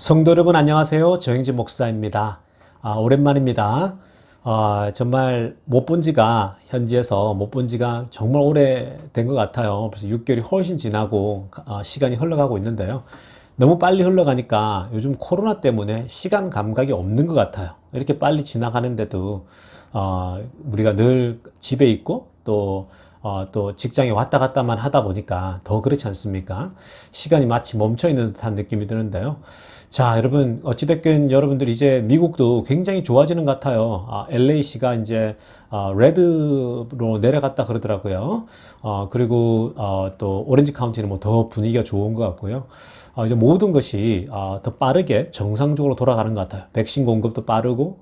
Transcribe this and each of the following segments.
성도 여러분 안녕하세요. 정영진 목사입니다. 오랜만입니다. 정말 못 본 지가 현지에서 못 본 지가 정말 오래된 것 같아요. 벌써 6개월이 훨씬 지나고 시간이 흘러가고 있는데요. 너무 빨리 흘러가니까 요즘 코로나 때문에 시간 감각이 없는 것 같아요. 이렇게 빨리 지나가는데도 우리가 늘 집에 있고 또 직장에 왔다 갔다만 하다 보니까 더 그렇지 않습니까? 시간이 마치 멈춰 있는 듯한 느낌이 드는데요. 자, 여러분, 어찌됐든 여러분들 이제 미국도 굉장히 좋아지는 것 같아요. LA시가 이제, 레드로 내려갔다 그러더라고요. 그리고, 또, 오렌지 카운티는 뭐 더 분위기가 좋은 것 같고요. 이제 모든 것이, 더 빠르게 정상적으로 돌아가는 것 같아요. 백신 공급도 빠르고,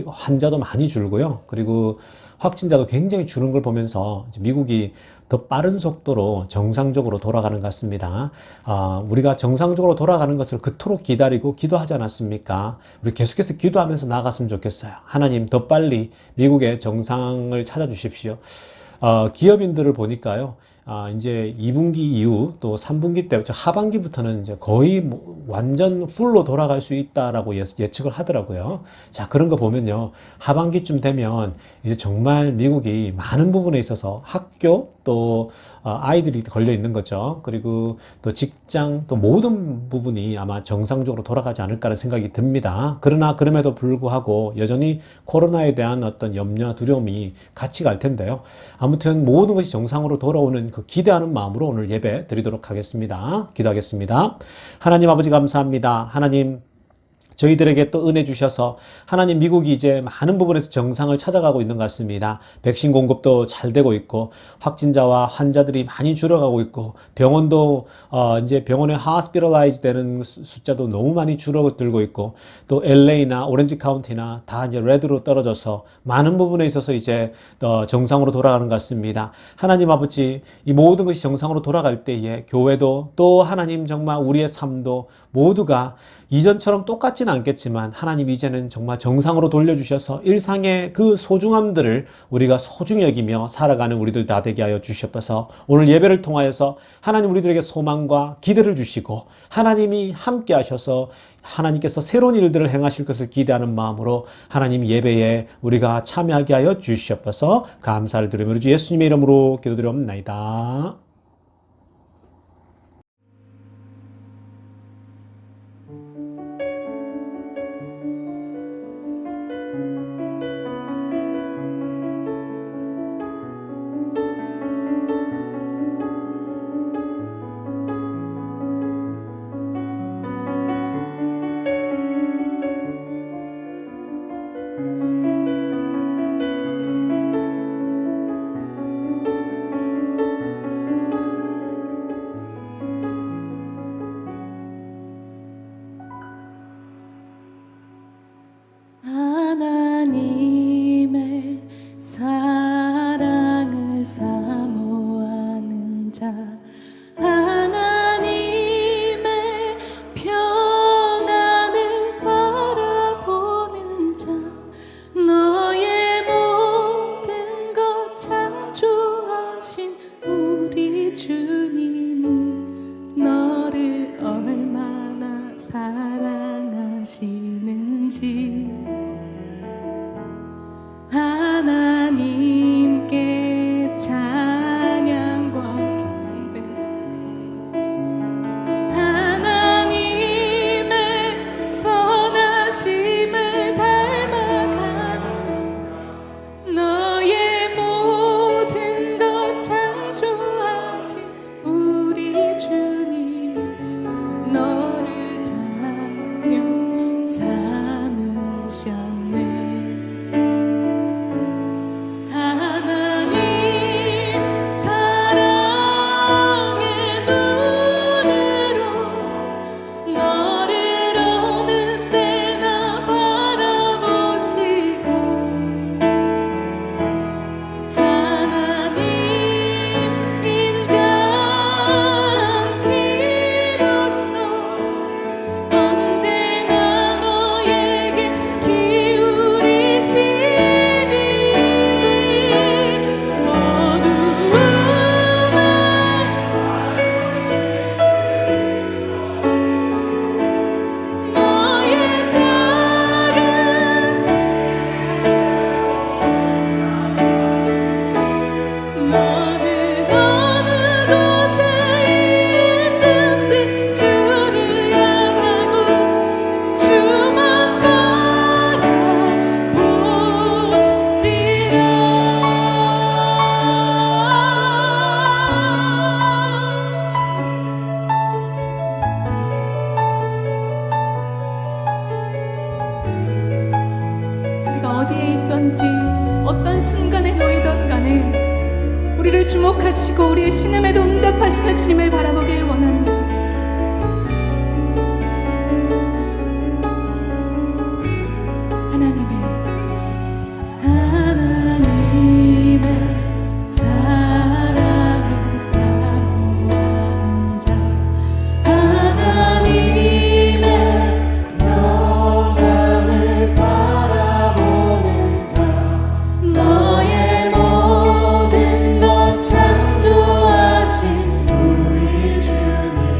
환자도 많이 줄고요. 그리고 확진자도 굉장히 줄은 걸 보면서 미국이 더 빠른 속도로 정상적으로 돌아가는 것 같습니다. 우리가 정상적으로 돌아가는 것을 그토록 기다리고 기도하지 않았습니까? 우리 계속해서 기도하면서 나갔으면 좋겠어요. 하나님 더 빨리 미국의 정상을 찾아주십시오. 기업인들을 보니까요. 이제 2분기 이후 또 3분기 때, 하반기부터는 이제 거의 완전 풀로 돌아갈 수 있다라고 예측을 하더라고요. 자, 그런 거 보면요. 하반기쯤 되면 이제 정말 미국이 많은 부분에 있어서 학교 또 아이들이 걸려 있는 거죠. 그리고 또 직장 또 모든 부분이 아마 정상적으로 돌아가지 않을까라는 생각이 듭니다. 그러나 그럼에도 불구하고 여전히 코로나에 대한 어떤 염려와 두려움이 같이 갈 텐데요. 아무튼 모든 것이 정상으로 돌아오는 그 기대하는 마음으로 오늘 예배 드리도록 하겠습니다. 기도하겠습니다. 하나님 아버지 감사합니다. 하나님 저희들에게 또 은혜 주셔서 하나님 미국이 이제 많은 부분에서 정상을 찾아가고 있는 것 같습니다. 백신 공급도 잘 되고 있고 확진자와 환자들이 많이 줄어가고 있고 병원도 이제 병원에 hospitalize 되는 숫자도 너무 많이 줄어들고 있고 또 LA나 오렌지 카운티나 다 이제 레드로 떨어져서 많은 부분에 있어서 이제 정상으로 돌아가는 것 같습니다. 하나님 아버지 이 모든 것이 정상으로 돌아갈 때에 교회도 또 하나님 정말 우리의 삶도 모두가 이전처럼 똑같지는 않겠지만 하나님 이제는 정말 정상으로 돌려주셔서 일상의 그 소중함들을 우리가 소중히 여기며 살아가는 우리들 다 되게 하여 주시옵소서. 오늘 예배를 통하여서 하나님 우리들에게 소망과 기대를 주시고 하나님이 함께 하셔서 하나님께서 새로운 일들을 행하실 것을 기대하는 마음으로 하나님 예배에 우리가 참여하게 하여 주시옵소서. 감사를 드리며 우리 주 예수님의 이름으로 기도드리옵나이다. 하나님의 사랑을 사모하는 자 하나님의 평안을 바라보는 자 너의 모든 것 창조하신 우리 주님이 너를 얼마나 사랑하시는지 하나님께 찬양과 경배 하나님의 선하심을 닮아가는 자 너의 모든 것 창조하신 우리 주님이 너를 자녀 삼으시니 어떤 순간에 놓이던 간에 우리를 주목하시고 우리의 신음에도 응답하시는 주님을 바라보길 원합니다. 하나님의 사랑을 사모하는 자, 하나님의 영광을 바라보는 자, 너의 모든 것 창조하신 우리 주님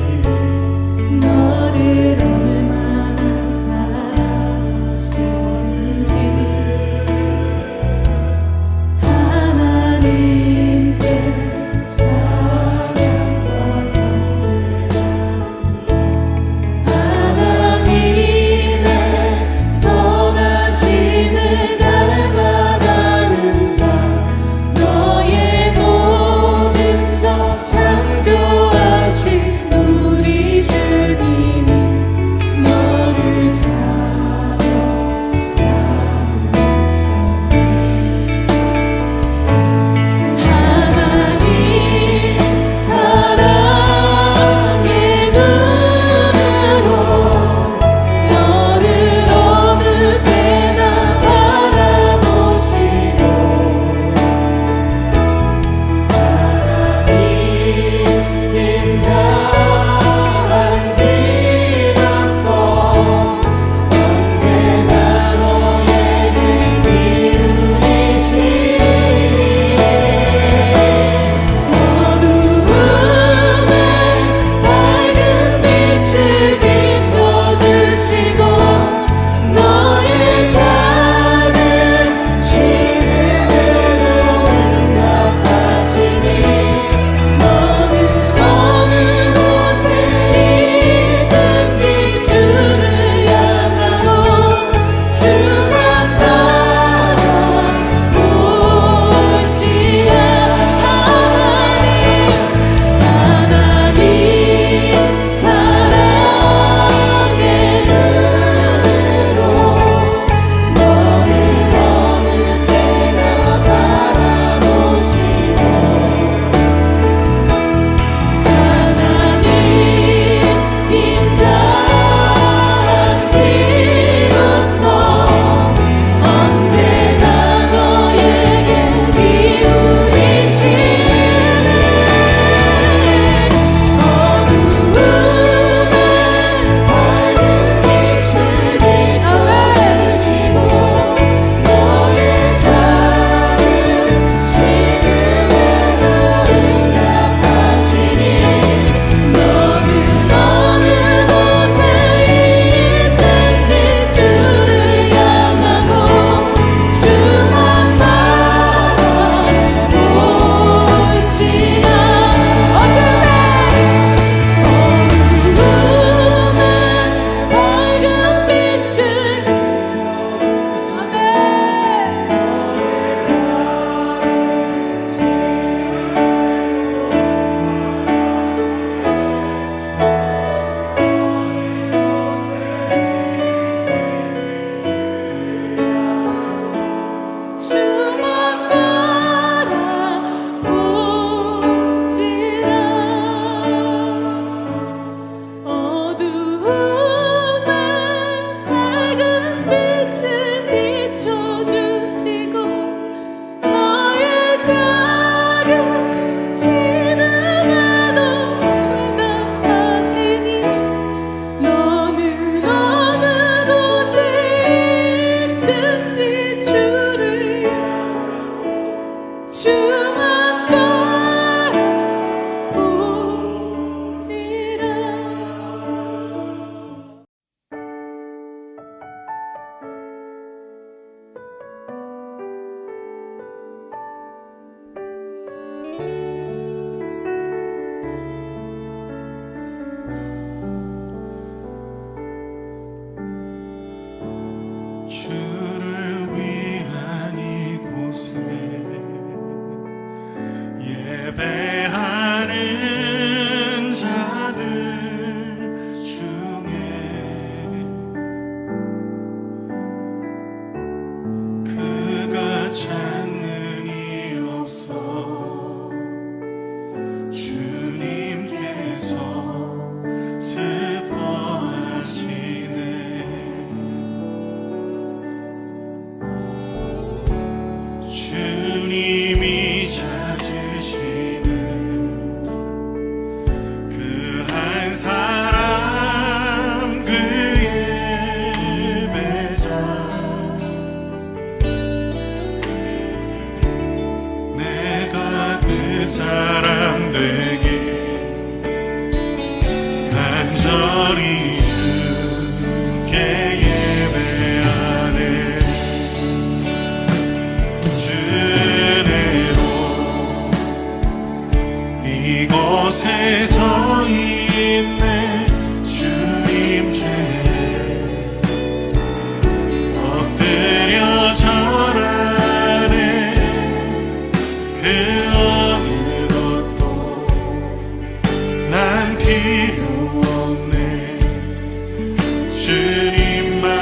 주님만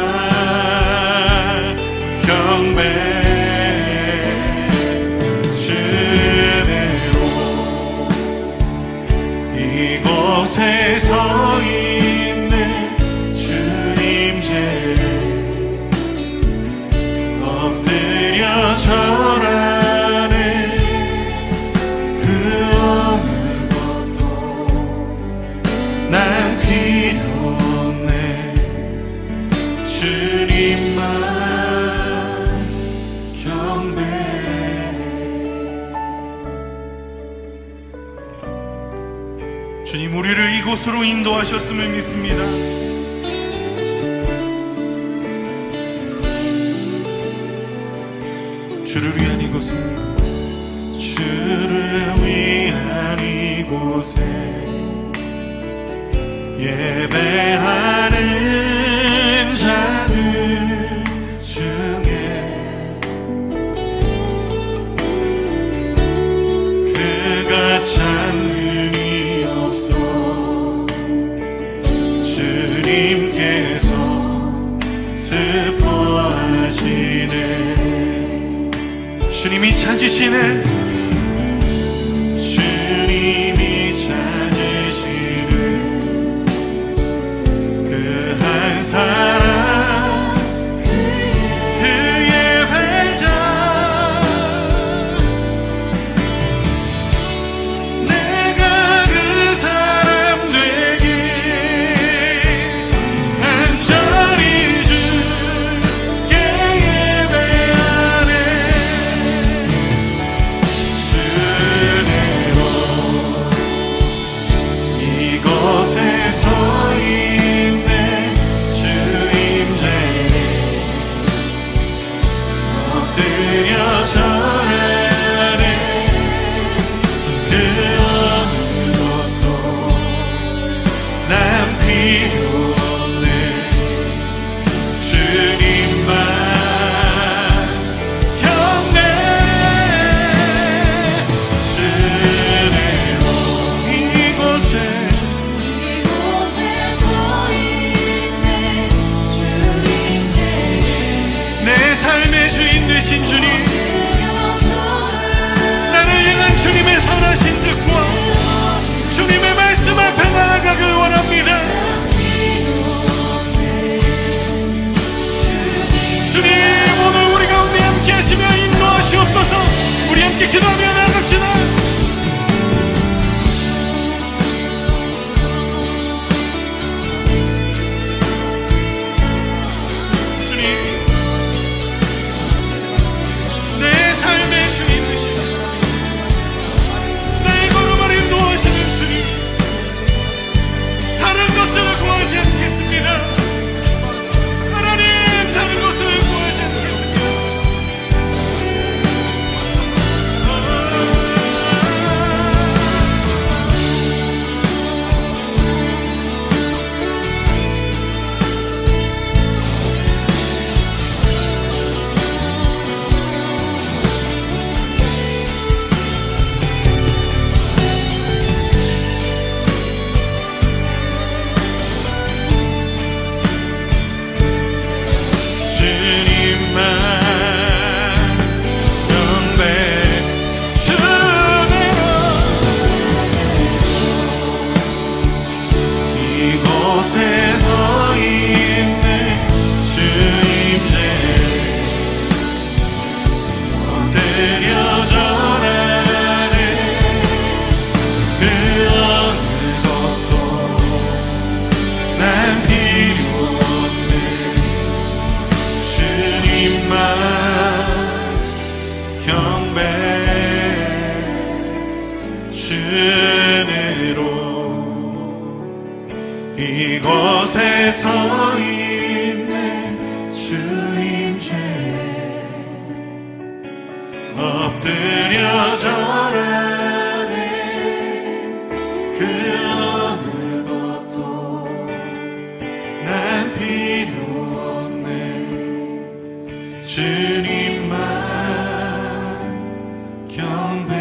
경배 주대로 이곳에 서 있네 주임제 엎드려 절하네 그 어느 것도 난 필요 없네 주님만 경배 주님 우리를 이곳으로 인도하셨음을 믿습니다. 주를 위한 이곳에 주를 위한 이곳에 예배하는 자들 중에 그가 찾는 이 없어 주님께서 슬퍼하시네 주님이 찾으시네 주님이 찾으시는 그 한 사람 그의 회장 내가 그 사람 되길 간절히 주께 예배하네 주대로 이곳에 서 있네 주임제 엎드려 절하네 그 어느 것도 난 필요 없네 주님만 경배 주대로 이곳에 서 있네 주임제 내 삶의 주인 되신 주님 그려져라 나를 향한 주님의 선하신 뜻과 주님의 말씀 앞에 나아가길 원합니다. 주님 오늘 우리 가운데 함께 하시며 인도하시옵소서. 우리 함께 기도하며 나아갑시다. 주님 내 삶의 주인 되신 나의 걸음을 인도하시는 주님 다른 것들을 구하지 않겠습니다. 하나님 다른 것을 구하지 않겠습니다. 주님만 경배 주대로 이곳에 서 있네 주임제 엎드려 절하네 그 어느 것도 난 필요 없네 주님만 경배 주대로 이곳에 서 있네 주임제 엎드려 절하네 그 어느 것도 난 필요 없네 주님만 경배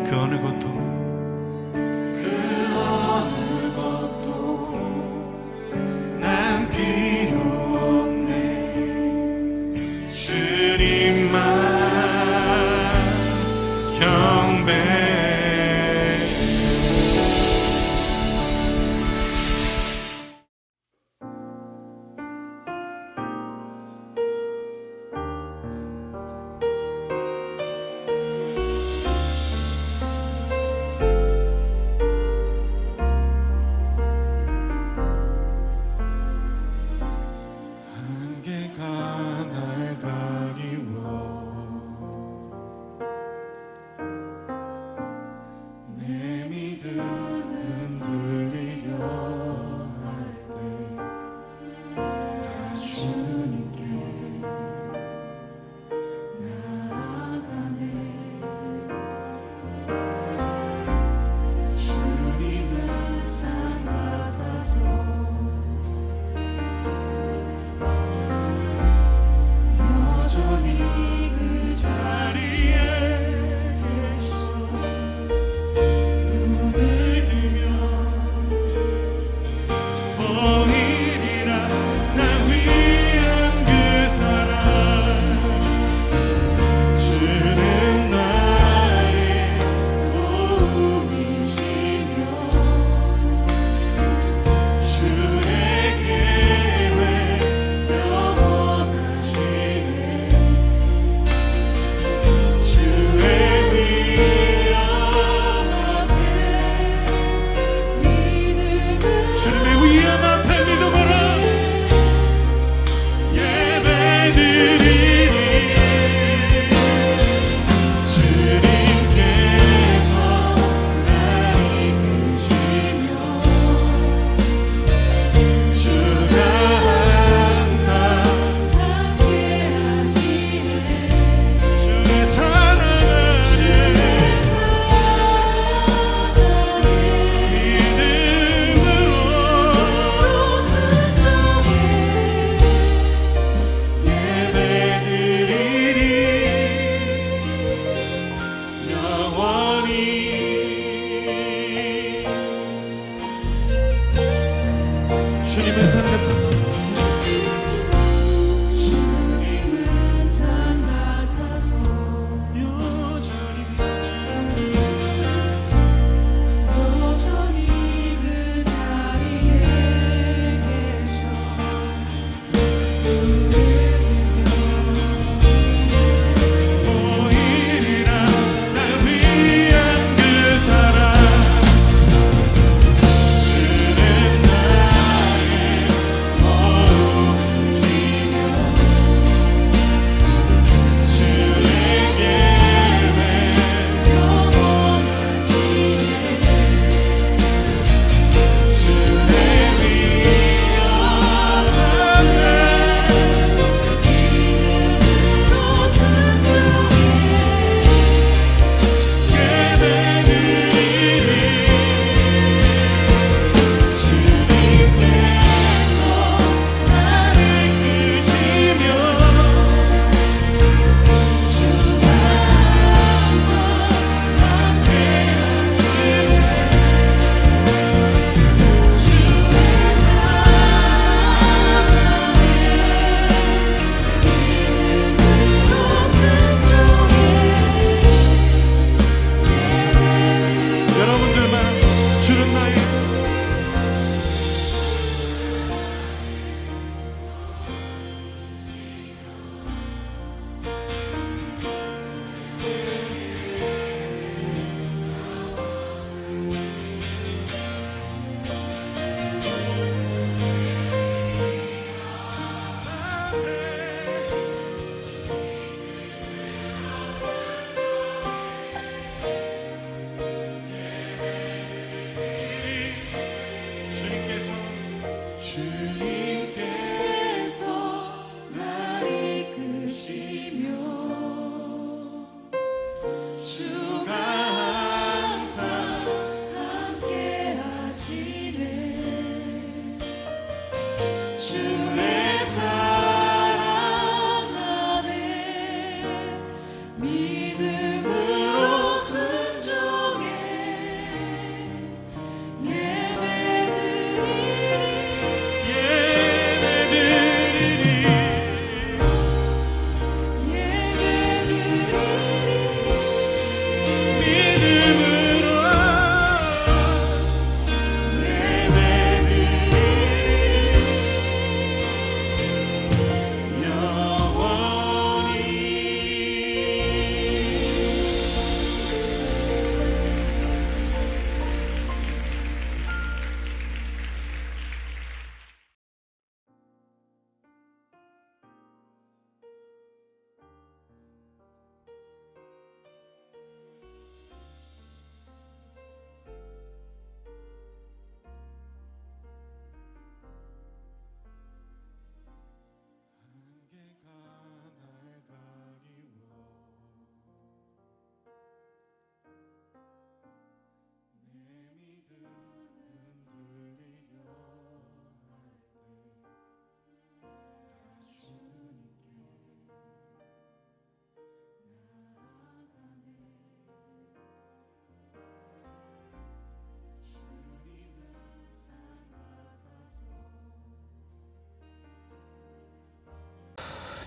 그 어느 것도 난 주님을 생각하사 주님은 산 같아서 여전히 그 자리에 계셔 보이리라 날 위한 그 사랑 주는 나의 도우시며 주의 예배 영원하시네 주의 믿음으로 순종해 주님께서 나를 이끄시며 주가 항상 함께하시네 주의 사랑하네 믿음으로 순종해 여러분들만 주는 나의 주님께서 날 이끄시며 주가 항상 함께하시네 주의 사랑 안에 믿음으로 순종해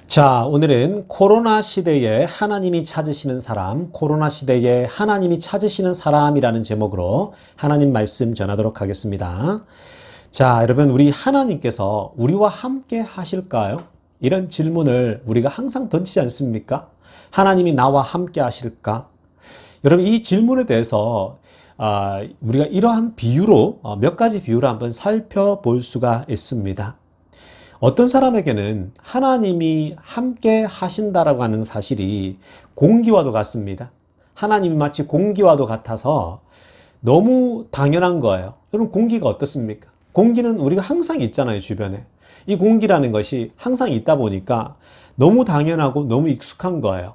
자, 오늘은 코로나 시대에 하나님이 찾으시는 사람, 코로나 시대에 하나님이 찾으시는 사람이라는 제목으로 하나님 말씀 전하도록 하겠습니다. 자, 여러분, 우리 하나님께서 우리와 함께 하실까요? 이런 질문을 우리가 항상 던지지 않습니까? 하나님이 나와 함께 하실까? 여러분, 이 질문에 대해서 우리가 이러한 비유로 몇 가지 비유를 한번 살펴볼 수가 있습니다. 어떤 사람에게는 하나님이 함께 하신다라고 하는 사실이 공기와도 같습니다. 하나님이 마치 공기와도 같아서 너무 당연한 거예요. 여러분, 공기가 어떻습니까? 공기는 우리가 항상 있잖아요, 주변에. 이 공기라는 것이 항상 있다 보니까 너무 당연하고 너무 익숙한 거예요.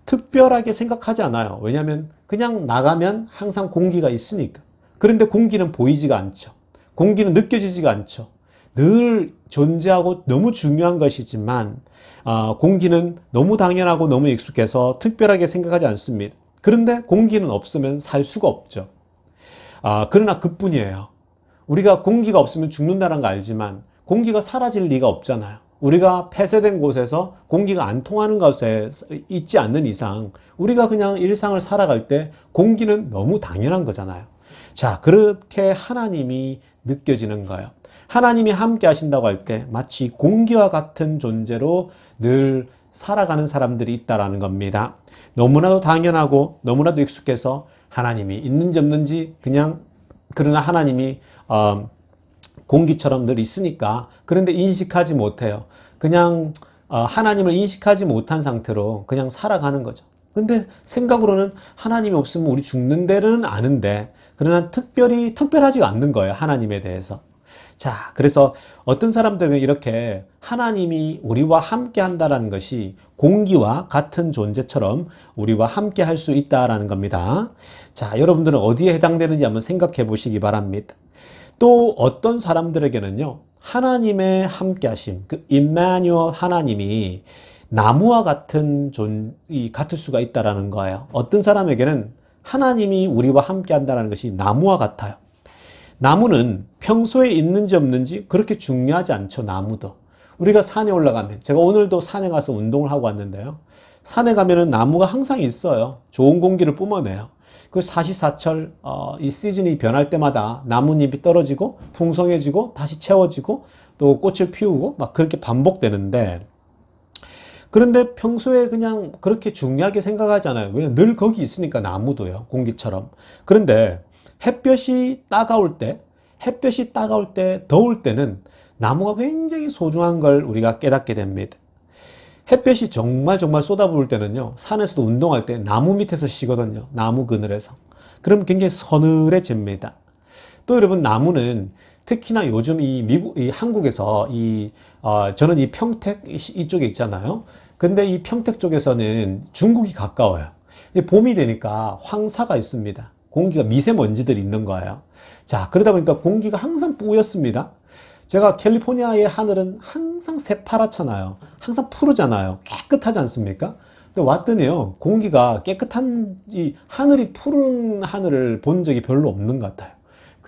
특별하게 생각하지 않아요. 왜냐하면 그냥 나가면 항상 공기가 있으니까. 그런데 공기는 보이지가 않죠. 공기는 느껴지지가 않죠. 늘 존재하고 너무 중요한 것이지만 공기는 너무 당연하고 너무 익숙해서 특별하게 생각하지 않습니다. 그런데 공기는 없으면 살 수가 없죠. 그러나 그뿐이에요. 우리가 공기가 없으면 죽는다는 거 알지만 공기가 사라질 리가 없잖아요. 우리가 폐쇄된 곳에서 공기가 안 통하는 곳에 있지 않는 이상 우리가 그냥 일상을 살아갈 때 공기는 너무 당연한 거잖아요. 자, 그렇게 하나님이 느껴지는 거예요. 하나님이 함께 하신다고 할 때 마치 공기와 같은 존재로 늘 살아가는 사람들이 있다라는 겁니다. 너무나도 당연하고 너무나도 익숙해서 하나님이 있는지 없는지 그냥 그러나 하나님이 공기처럼 늘 있으니까 그런데 인식하지 못해요. 그냥 하나님을 인식하지 못한 상태로 그냥 살아가는 거죠. 근데 생각으로는 하나님이 없으면 우리 죽는 데는 아는데 그러나 특별하지가 않는 거예요. 하나님에 대해서. 자, 그래서 어떤 사람들은 이렇게 하나님이 우리와 함께 한다라는 것이 공기와 같은 존재처럼 우리와 함께 할 수 있다라는 겁니다. 자, 여러분들은 어디에 해당되는지 한번 생각해 보시기 바랍니다. 또 어떤 사람들에게는요, 하나님의 함께 하심, 그 임마누엘 하나님이 나무와 같은 같을 수가 있다라는 거예요. 어떤 사람에게는 하나님이 우리와 함께 한다는 것이 나무와 같아요. 나무는 평소에 있는지 없는지 그렇게 중요하지 않죠. 나무도. 우리가 산에 올라가면, 제가 오늘도 산에 가서 운동을 하고 왔는데요. 산에 가면은 나무가 항상 있어요. 좋은 공기를 뿜어내요. 그 사시사철 이 시즌이 변할 때마다 나뭇잎이 떨어지고 풍성해지고 다시 채워지고 또 꽃을 피우고 막 그렇게 반복되는데, 그런데 평소에 그냥 그렇게 중요하게 생각하잖아요. 왜? 늘 거기 있으니까 나무도요. 공기처럼. 그런데 햇볕이 따가울 때, 더울 때는 나무가 굉장히 소중한 걸 우리가 깨닫게 됩니다. 햇볕이 정말 쏟아부을 때는요, 산에서도 운동할 때 나무 밑에서 쉬거든요. 나무 그늘에서. 그럼 굉장히 서늘해집니다. 또 여러분, 나무는 특히나 요즘 이 한국에서 저는 이 평택 이쪽에 있잖아요. 근데 이 평택 쪽에서는 중국이 가까워요. 봄이 되니까 황사가 있습니다. 공기가 미세먼지들이 있는 거예요. 자, 그러다 보니까 공기가 항상 뿌였습니다. 제가 캘리포니아의 하늘은 항상 새파랗잖아요. 항상 푸르잖아요. 깨끗하지 않습니까? 근데 왔더니요, 공기가 깨끗한 하늘이 푸른 하늘을 본 적이 별로 없는 것 같아요.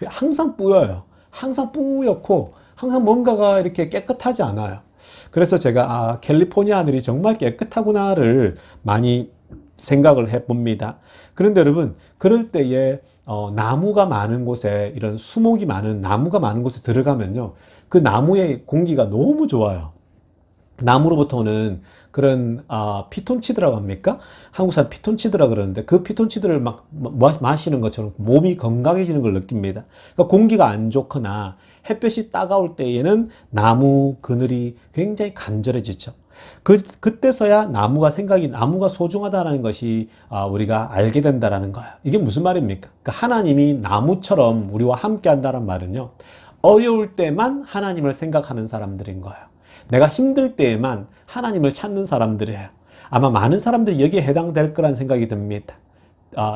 항상 뿌여요. 항상 뿌옇고 항상 뭔가가 이렇게 깨끗하지 않아요. 그래서 제가 캘리포니아 하늘이 정말 깨끗하구나를 많이 생각을 해봅니다. 그런데 여러분, 그럴 때에 나무가 많은 곳에, 이런 수목이 많은 나무가 많은 곳에 들어가면요, 그 나무의 공기가 너무 좋아요. 나무로부터 오는 그런 피톤치드라고 합니까? 한국 사람 피톤치드라 그러는데 그 피톤치드를 막 마시는 것처럼 몸이 건강해지는 걸 느낍니다. 그러니까 공기가 안 좋거나 햇볕이 따가울 때에는 나무 그늘이 굉장히 간절해지죠. 그때서야 나무가 소중하다는 것이 우리가 알게 된다는 거예요. 이게 무슨 말입니까? 그러니까 하나님이 나무처럼 우리와 함께 한다는 말은요, 어려울 때만 하나님을 생각하는 사람들인 거예요. 내가 힘들 때에만 하나님을 찾는 사람들이에요. 아마 많은 사람들이 여기에 해당될 거란 생각이 듭니다.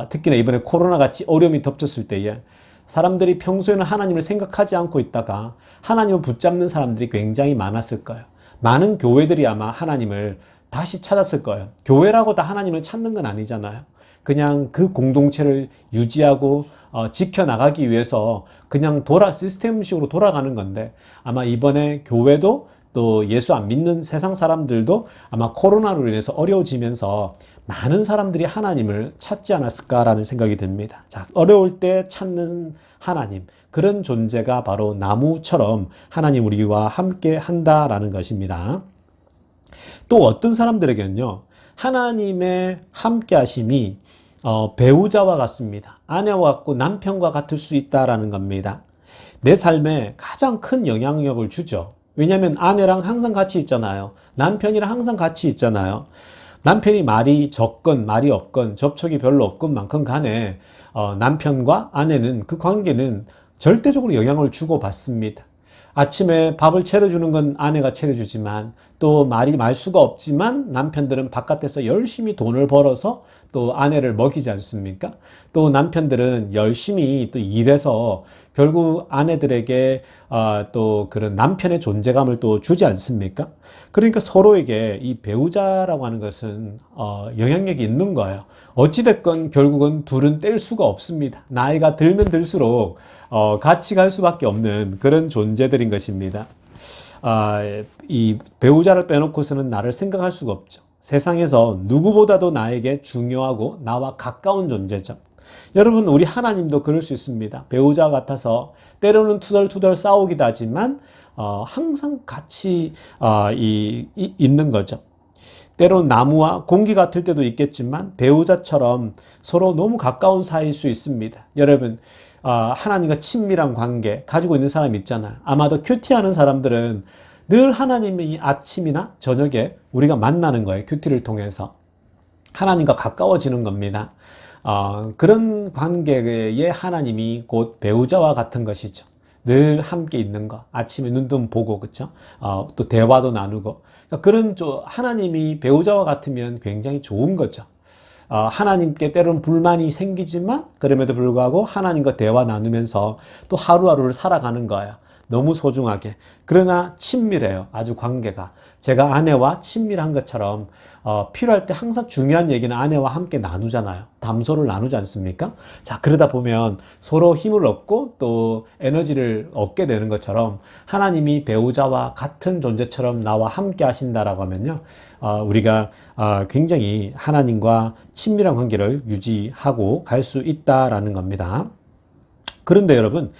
특히나 이번에 코로나 같이 어려움이 덮쳤을 때에 사람들이 평소에는 하나님을 생각하지 않고 있다가 하나님을 붙잡는 사람들이 굉장히 많았을 거예요. 많은 교회들이 아마 하나님을 다시 찾았을 거예요. 교회라고 다 하나님을 찾는 건 아니잖아요. 그냥 그 공동체를 유지하고 지켜나가기 위해서 그냥 시스템식으로 돌아가는 건데, 아마 이번에 교회도 또 예수 안 믿는 세상 사람들도 아마 코로나로 인해서 어려워지면서 많은 사람들이 하나님을 찾지 않았을까라는 생각이 듭니다. 자, 어려울 때 찾는 하나님, 그런 존재가 바로 나무처럼 하나님 우리와 함께 한다라는 것입니다. 또 어떤 사람들에게는요, 하나님의 함께 하심이 배우자와 같습니다. 아내와 같고 남편과 같을 수 있다라는 겁니다. 내 삶에 가장 큰 영향력을 주죠. 왜냐하면 아내랑 항상 같이 있잖아요. 남편이랑 항상 같이 있잖아요. 남편이 말이 적건 말이 없건 접촉이 별로 없건 많건 간에 남편과 아내는 그 관계는 절대적으로 영향을 주고받습니다. 아침에 밥을 차려주는 건 아내가 차려주지만 또 말 수가 없지만 남편들은 바깥에서 열심히 돈을 벌어서 또 아내를 먹이지 않습니까? 또 남편들은 열심히 또 일해서 결국 아내들에게 또 그런 남편의 존재감을 또 주지 않습니까? 그러니까 서로에게 이 배우자라고 하는 것은 영향력이 있는 거예요. 어찌됐건 결국은 둘은 뗄 수가 없습니다. 나이가 들면 들수록 같이 갈 수밖에 없는 그런 존재들인 것입니다. 이 배우자를 빼놓고서는 나를 생각할 수가 없죠. 세상에서 누구보다도 나에게 중요하고 나와 가까운 존재죠. 여러분, 우리 하나님도 그럴 수 있습니다. 배우자 같아서 때로는 투덜투덜 싸우기도 하지만 항상 같이 있는 거죠. 때로는 나무와 공기 같을 때도 있겠지만 배우자처럼 서로 너무 가까운 사이일 수 있습니다. 여러분, 하나님과 친밀한 관계 가지고 있는 사람 있잖아요. 아마도 큐티하는 사람들은 늘 하나님이 아침이나 저녁에 우리가 만나는 거예요. 큐티를 통해서. 하나님과 가까워지는 겁니다. 그런 관계의 하나님이 곧 배우자와 같은 것이죠. 늘 함께 있는 것. 아침에 눈도 보고, 그쵸? 또 대화도 나누고. 그런 하나님이 배우자와 같으면 굉장히 좋은 거죠. 하나님께 때로는 불만이 생기지만 그럼에도 불구하고 하나님과 대화 나누면서 또 하루하루를 살아가는 거예요. 너무 소중하게. 그러나 친밀해요. 아주 관계가. 제가 아내와 친밀한 것처럼 필요할 때 항상 중요한 얘기는 아내와 함께 나누잖아요. 담소를 나누지 않습니까? 자, 그러다 보면 서로 힘을 얻고 또 에너지를 얻게 되는 것처럼 하나님이 배우자와 같은 존재처럼 나와 함께 하신다라고 하면요. 우리가 굉장히 하나님과 친밀한 관계를 유지하고 갈 수 있다라는 겁니다. 그런데 여러분,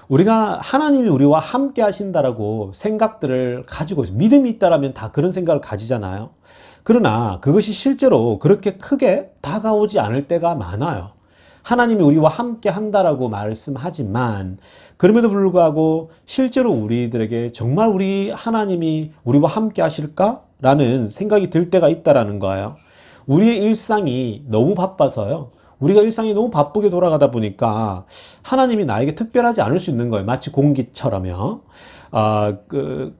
우리가 하나님이 우리와 함께 하신다라고 생각들을 가지고 있어요. 믿음이 있다라면 다 그런 생각을 가지잖아요. 그러나 그것이 실제로 그렇게 크게 다가오지 않을 때가 많아요. 하나님이 우리와 함께 한다라고 말씀하지만 그럼에도 불구하고 실제로 우리들에게 정말 우리 하나님이 우리와 함께 하실까라는 생각이 들 때가 있다라는 거예요. 우리의 일상이 너무 바빠서요. 우리가 일상이 너무 바쁘게 돌아가다 보니까 하나님이 나에게 특별하지 않을 수 있는 거예요. 마치 공기처럼요.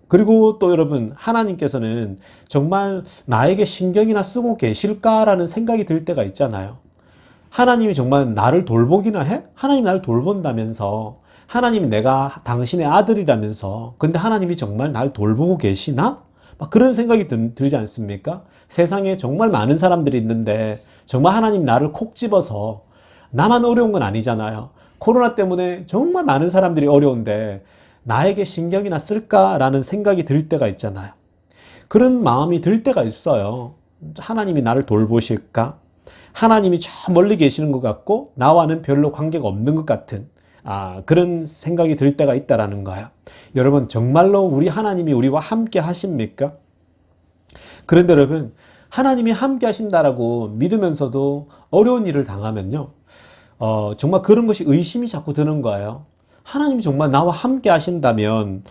그리고 또 여러분, 하나님께서는 정말 나에게 신경이나 쓰고 계실까라는 생각이 들 때가 있잖아요. 하나님이 정말 나를 돌보기나 해? 하나님이 나를 돌본다면서, 하나님이 내가 당신의 아들이라면서, 근데 하나님이 정말 나를 돌보고 계시나? 막 그런 생각이 들지 않습니까? 세상에 정말 많은 사람들이 있는데 정말 하나님 나를 콕 집어서, 나만 어려운 건 아니잖아요. 코로나 때문에 정말 많은 사람들이 어려운데 나에게 신경이나 쓸까라는 생각이 들 때가 있잖아요. 그런 마음이 들 때가 있어요. 하나님이 나를 돌보실까? 하나님이 저 멀리 계시는 것 같고 나와는 별로 관계가 없는 것 같은 그런 생각이 들 때가 있다라는 거예요. 여러분, 정말로 우리 하나님이 우리와 함께 하십니까? 그런데 여러분, 하나님이 함께 하신다라고 믿으면서도 어려운 일을 당하면요, 정말 그런 것이 의심이 자꾸 드는 거예요. 하나님이 정말 나와 함께 하신다면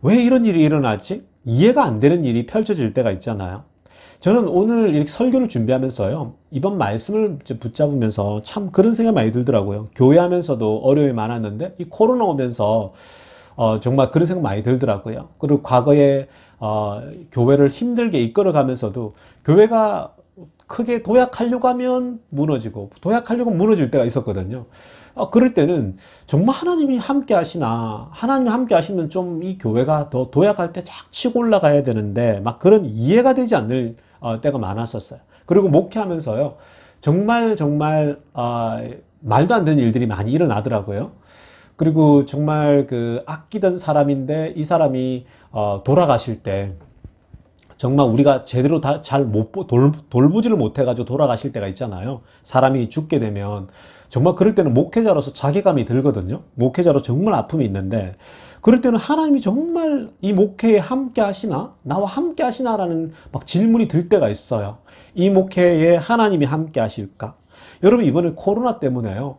왜 이런 일이 일어나지? 이해가 안 되는 일이 펼쳐질 때가 있잖아요. 저는 오늘 이렇게 설교를 준비하면서요, 이번 말씀을 붙잡으면서 참 그런 생각이 많이 들더라고요. 교회하면서도 어려움이 많았는데 이 코로나 오면서 정말 그런 생각 많이 들더라고요. 그리고 과거에 교회를 힘들게 이끌어가면서도 교회가 크게 도약하려고 하면 무너지고 도약하려고 무너질 때가 있었거든요. 그럴 때는 정말 하나님이 함께 하시나, 하나님이 함께 하시면 좀 이 교회가 더 도약할 때 쫙 치고 올라가야 되는데 막 그런 이해가 되지 않을 때가 많았었어요. 그리고 목회하면서요, 정말 말도 안 되는 일들이 많이 일어나더라고요. 그리고 정말 그 아끼던 사람인데 이 사람이 돌아가실 때 정말 우리가 제대로 다 잘 돌보지를 못해가지고 돌아가실 때가 있잖아요. 사람이 죽게 되면 정말 그럴 때는 목회자로서 자괴감이 들거든요. 목회자로 정말 아픔이 있는데 그럴 때는 하나님이 정말 이 목회에 함께 하시나? 나와 함께 하시나라는 막 질문이 들 때가 있어요. 이 목회에 하나님이 함께 하실까? 여러분, 이번에 코로나 때문에요,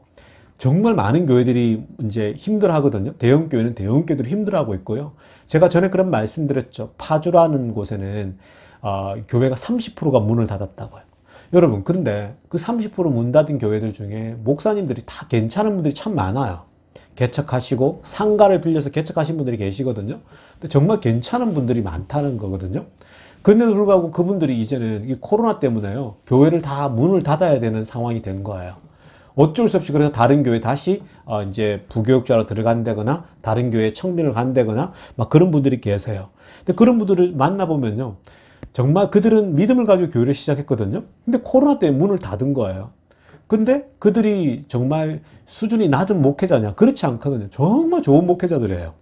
정말 많은 교회들이 이제 힘들어하거든요. 대형 교회는 대형 교회들이 힘들어하고 있고요. 제가 전에 그런 말씀드렸죠. 파주라는 곳에는 교회가 30%가 문을 닫았다고요. 여러분, 그런데 그 30% 문 닫은 교회들 중에 목사님들이 다 괜찮은 분들이 참 많아요. 개척하시고 상가를 빌려서 개척하신 분들이 계시거든요. 근데 정말 괜찮은 분들이 많다는 거거든요. 그런데도 불구하고 그분들이 이제는 이 코로나 때문에요. 교회를 다 문을 닫아야 되는 상황이 된 거예요. 어쩔 수 없이 그래서 다른 교회 다시 이제 부교육자로 들어간다거나 다른 교회에 청민을 간다거나 막 그런 분들이 계세요. 근데 그런 분들을 만나보면요. 정말 그들은 믿음을 가지고 교회를 시작했거든요. 근데 코로나 때문에 문을 닫은 거예요. 근데 그들이 정말 수준이 낮은 목회자냐? 그렇지 않거든요. 정말 좋은 목회자들이에요.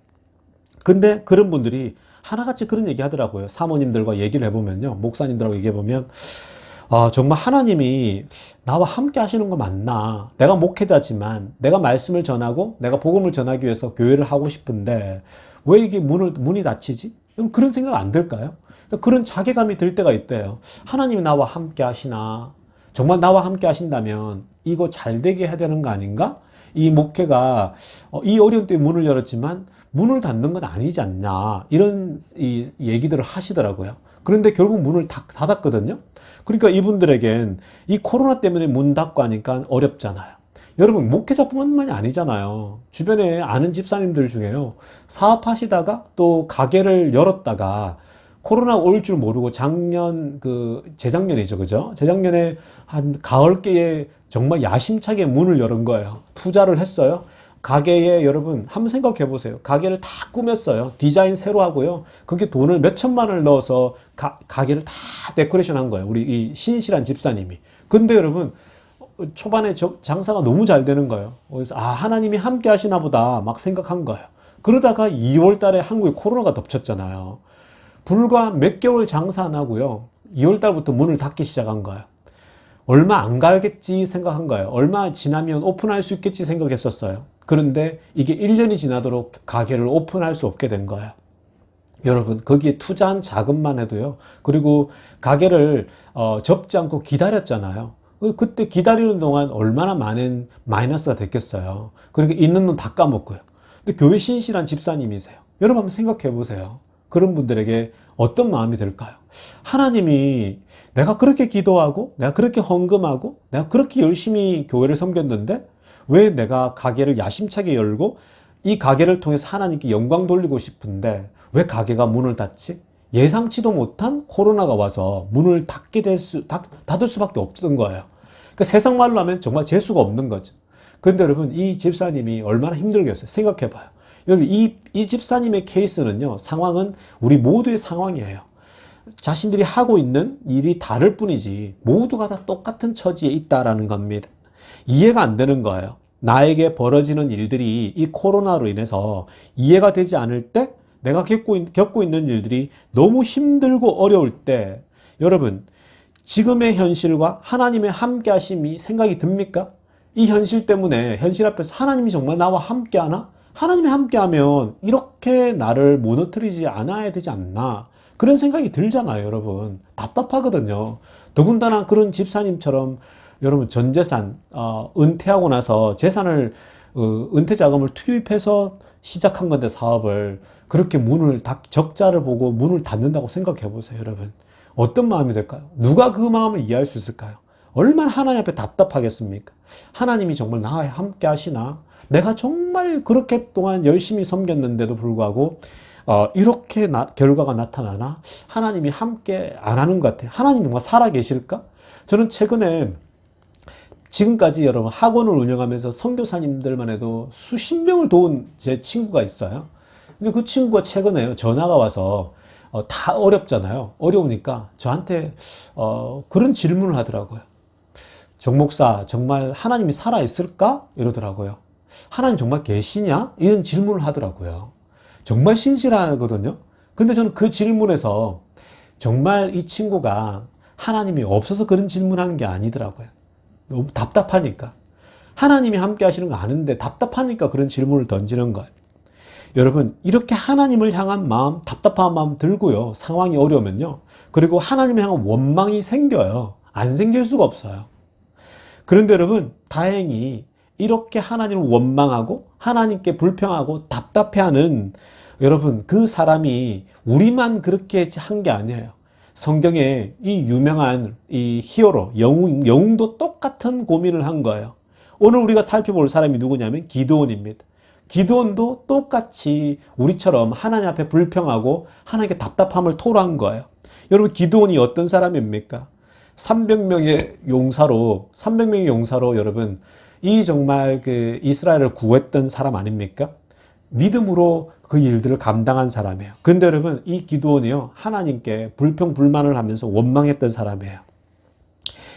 근데 그런 분들이 하나같이 그런 얘기 하더라고요. 사모님들과 얘기를 해보면요. 목사님들하고 얘기해보면 정말 하나님이 나와 함께 하시는 거 맞나? 내가 목회자지만 내가 말씀을 전하고 내가 복음을 전하기 위해서 교회를 하고 싶은데 왜 이게 문이 닫히지? 그런 생각 안 들까요? 그런 자괴감이 들 때가 있대요. 하나님이 나와 함께 하시나? 정말 나와 함께 하신다면 이거 잘 되게 해야 되는 거 아닌가? 이 목회가 이 어려운 때에 문을 열었지만 문을 닫는 건 아니지 않냐? 이런 이 얘기들을 하시더라고요. 그런데 결국 문을 닫았거든요. 그러니까 이분들에겐 이 코로나 때문에 문 닫고 하니까 어렵잖아요. 여러분 목회자뿐만이 아니잖아요. 주변에 아는 집사님들 중에요. 사업하시다가 또 가게를 열었다가 코로나 올 줄 모르고 재작년이죠. 그죠? 재작년에 한 가을께에 정말 야심차게 문을 열은 거예요. 투자를 했어요. 가게에 여러분 한번 생각해 보세요. 가게를 다 꾸몄어요. 디자인 새로 하고요. 그게 돈을 몇 천만 원을 넣어서 가게를 다 데코레이션 한 거예요. 우리 이 신실한 집사님이. 근데 여러분 초반에 장사가 너무 잘 되는 거예요. 그래서 하나님이 함께 하시나 보다 막 생각한 거예요. 그러다가 2월 달에 한국에 코로나가 덮쳤잖아요. 불과 몇 개월 장사 안 하고요. 2월 달부터 문을 닫기 시작한 거예요. 얼마 안 가겠지 생각한 거예요. 얼마 지나면 오픈할 수 있겠지 생각했었어요. 그런데 이게 1년이 지나도록 가게를 오픈할 수 없게 된 거예요. 여러분 거기에 투자한 자금만 해도요. 그리고 가게를 접지 않고 기다렸잖아요. 그때 기다리는 동안 얼마나 많은 마이너스가 됐겠어요. 그러니까 있는 돈 다 까먹고요. 근데 교회 신실한 집사님이세요. 여러분 한번 생각해 보세요. 그런 분들에게 어떤 마음이 들까요? 하나님이 내가 그렇게 기도하고 내가 그렇게 헌금하고 내가 그렇게 열심히 교회를 섬겼는데 왜 내가 가게를 야심차게 열고 이 가게를 통해서 하나님께 영광 돌리고 싶은데 왜 가게가 문을 닫지? 예상치도 못한 코로나가 와서 문을 닫을 수밖에 없던 거예요. 그러니까 세상 말로 하면 정말 재수가 없는 거죠. 그런데 여러분 이 집사님이 얼마나 힘들겠어요. 생각해 봐요. 여러분 이 집사님의 케이스는요. 상황은 우리 모두의 상황이에요. 자신들이 하고 있는 일이 다를 뿐이지 모두가 다 똑같은 처지에 있다라는 겁니다. 이해가 안 되는 거예요. 나에게 벌어지는 일들이 이 코로나로 인해서 이해가 되지 않을 때 내가 겪고 있는 일들이 너무 힘들고 어려울 때 여러분 지금의 현실과 하나님의 함께 하심이 생각이 듭니까? 이 현실 때문에 현실 앞에서 하나님이 정말 나와 함께 하나? 하나님이 함께하면 이렇게 나를 무너뜨리지 않아야 되지 않나 그런 생각이 들잖아요. 여러분 답답하거든요. 더군다나 그런 집사님처럼 여러분 전 재산 은퇴하고 나서 재산을 은퇴 자금을 투입해서 시작한 건데 사업을 그렇게 적자를 보고 문을 닫는다고 생각해 보세요. 여러분 어떤 마음이 될까요? 누가 그 마음을 이해할 수 있을까요? 얼마나 하나님 앞에 답답하겠습니까? 하나님이 정말 나와 함께 하시나? 내가 정말 그렇게 동안 열심히 섬겼는데도 불구하고 이렇게 결과가 나타나나? 하나님이 함께 안 하는 것 같아요. 하나님이 정말 살아 계실까? 저는 최근에 지금까지 여러분 학원을 운영하면서 선교사님들만 해도 수십 명을 도운 제 친구가 있어요. 근데 그 친구가 최근에 전화가 와서 다 어렵잖아요. 어려우니까 저한테 그런 질문을 하더라고요. 정 목사 정말 하나님이 살아 있을까? 이러더라고요. 하나님 정말 계시냐? 이런 질문을 하더라고요. 정말 신실하거든요. 근데 저는 그 질문에서 정말 이 친구가 하나님이 없어서 그런 질문한 게 아니더라고요. 너무 답답하니까. 하나님이 함께 하시는 거 아는데 답답하니까 그런 질문을 던지는 거예요. 여러분 이렇게 하나님을 향한 마음, 답답한 마음 들고요. 상황이 어려우면요. 그리고 하나님을 향한 원망이 생겨요. 안 생길 수가 없어요. 그런데 여러분 다행히 이렇게 하나님을 원망하고 하나님께 불평하고 답답해하는 여러분 그 사람이 우리만 그렇게 한 게 아니에요. 성경에 이 유명한 이 히어로 영웅도 똑같은 고민을 한 거예요. 오늘 우리가 살펴볼 사람이 누구냐면 기드온입니다. 기드온도 똑같이 우리처럼 하나님 앞에 불평하고 하나님께 답답함을 토로한 거예요. 여러분, 기드온이 어떤 사람입니까? 300명의 용사로 여러분, 이 정말 그 이스라엘을 구했던 사람 아닙니까? 믿음으로 그 일들을 감당한 사람이에요. 근데 여러분, 이 기드온이요, 하나님께 불평 불만을 하면서 원망했던 사람이에요.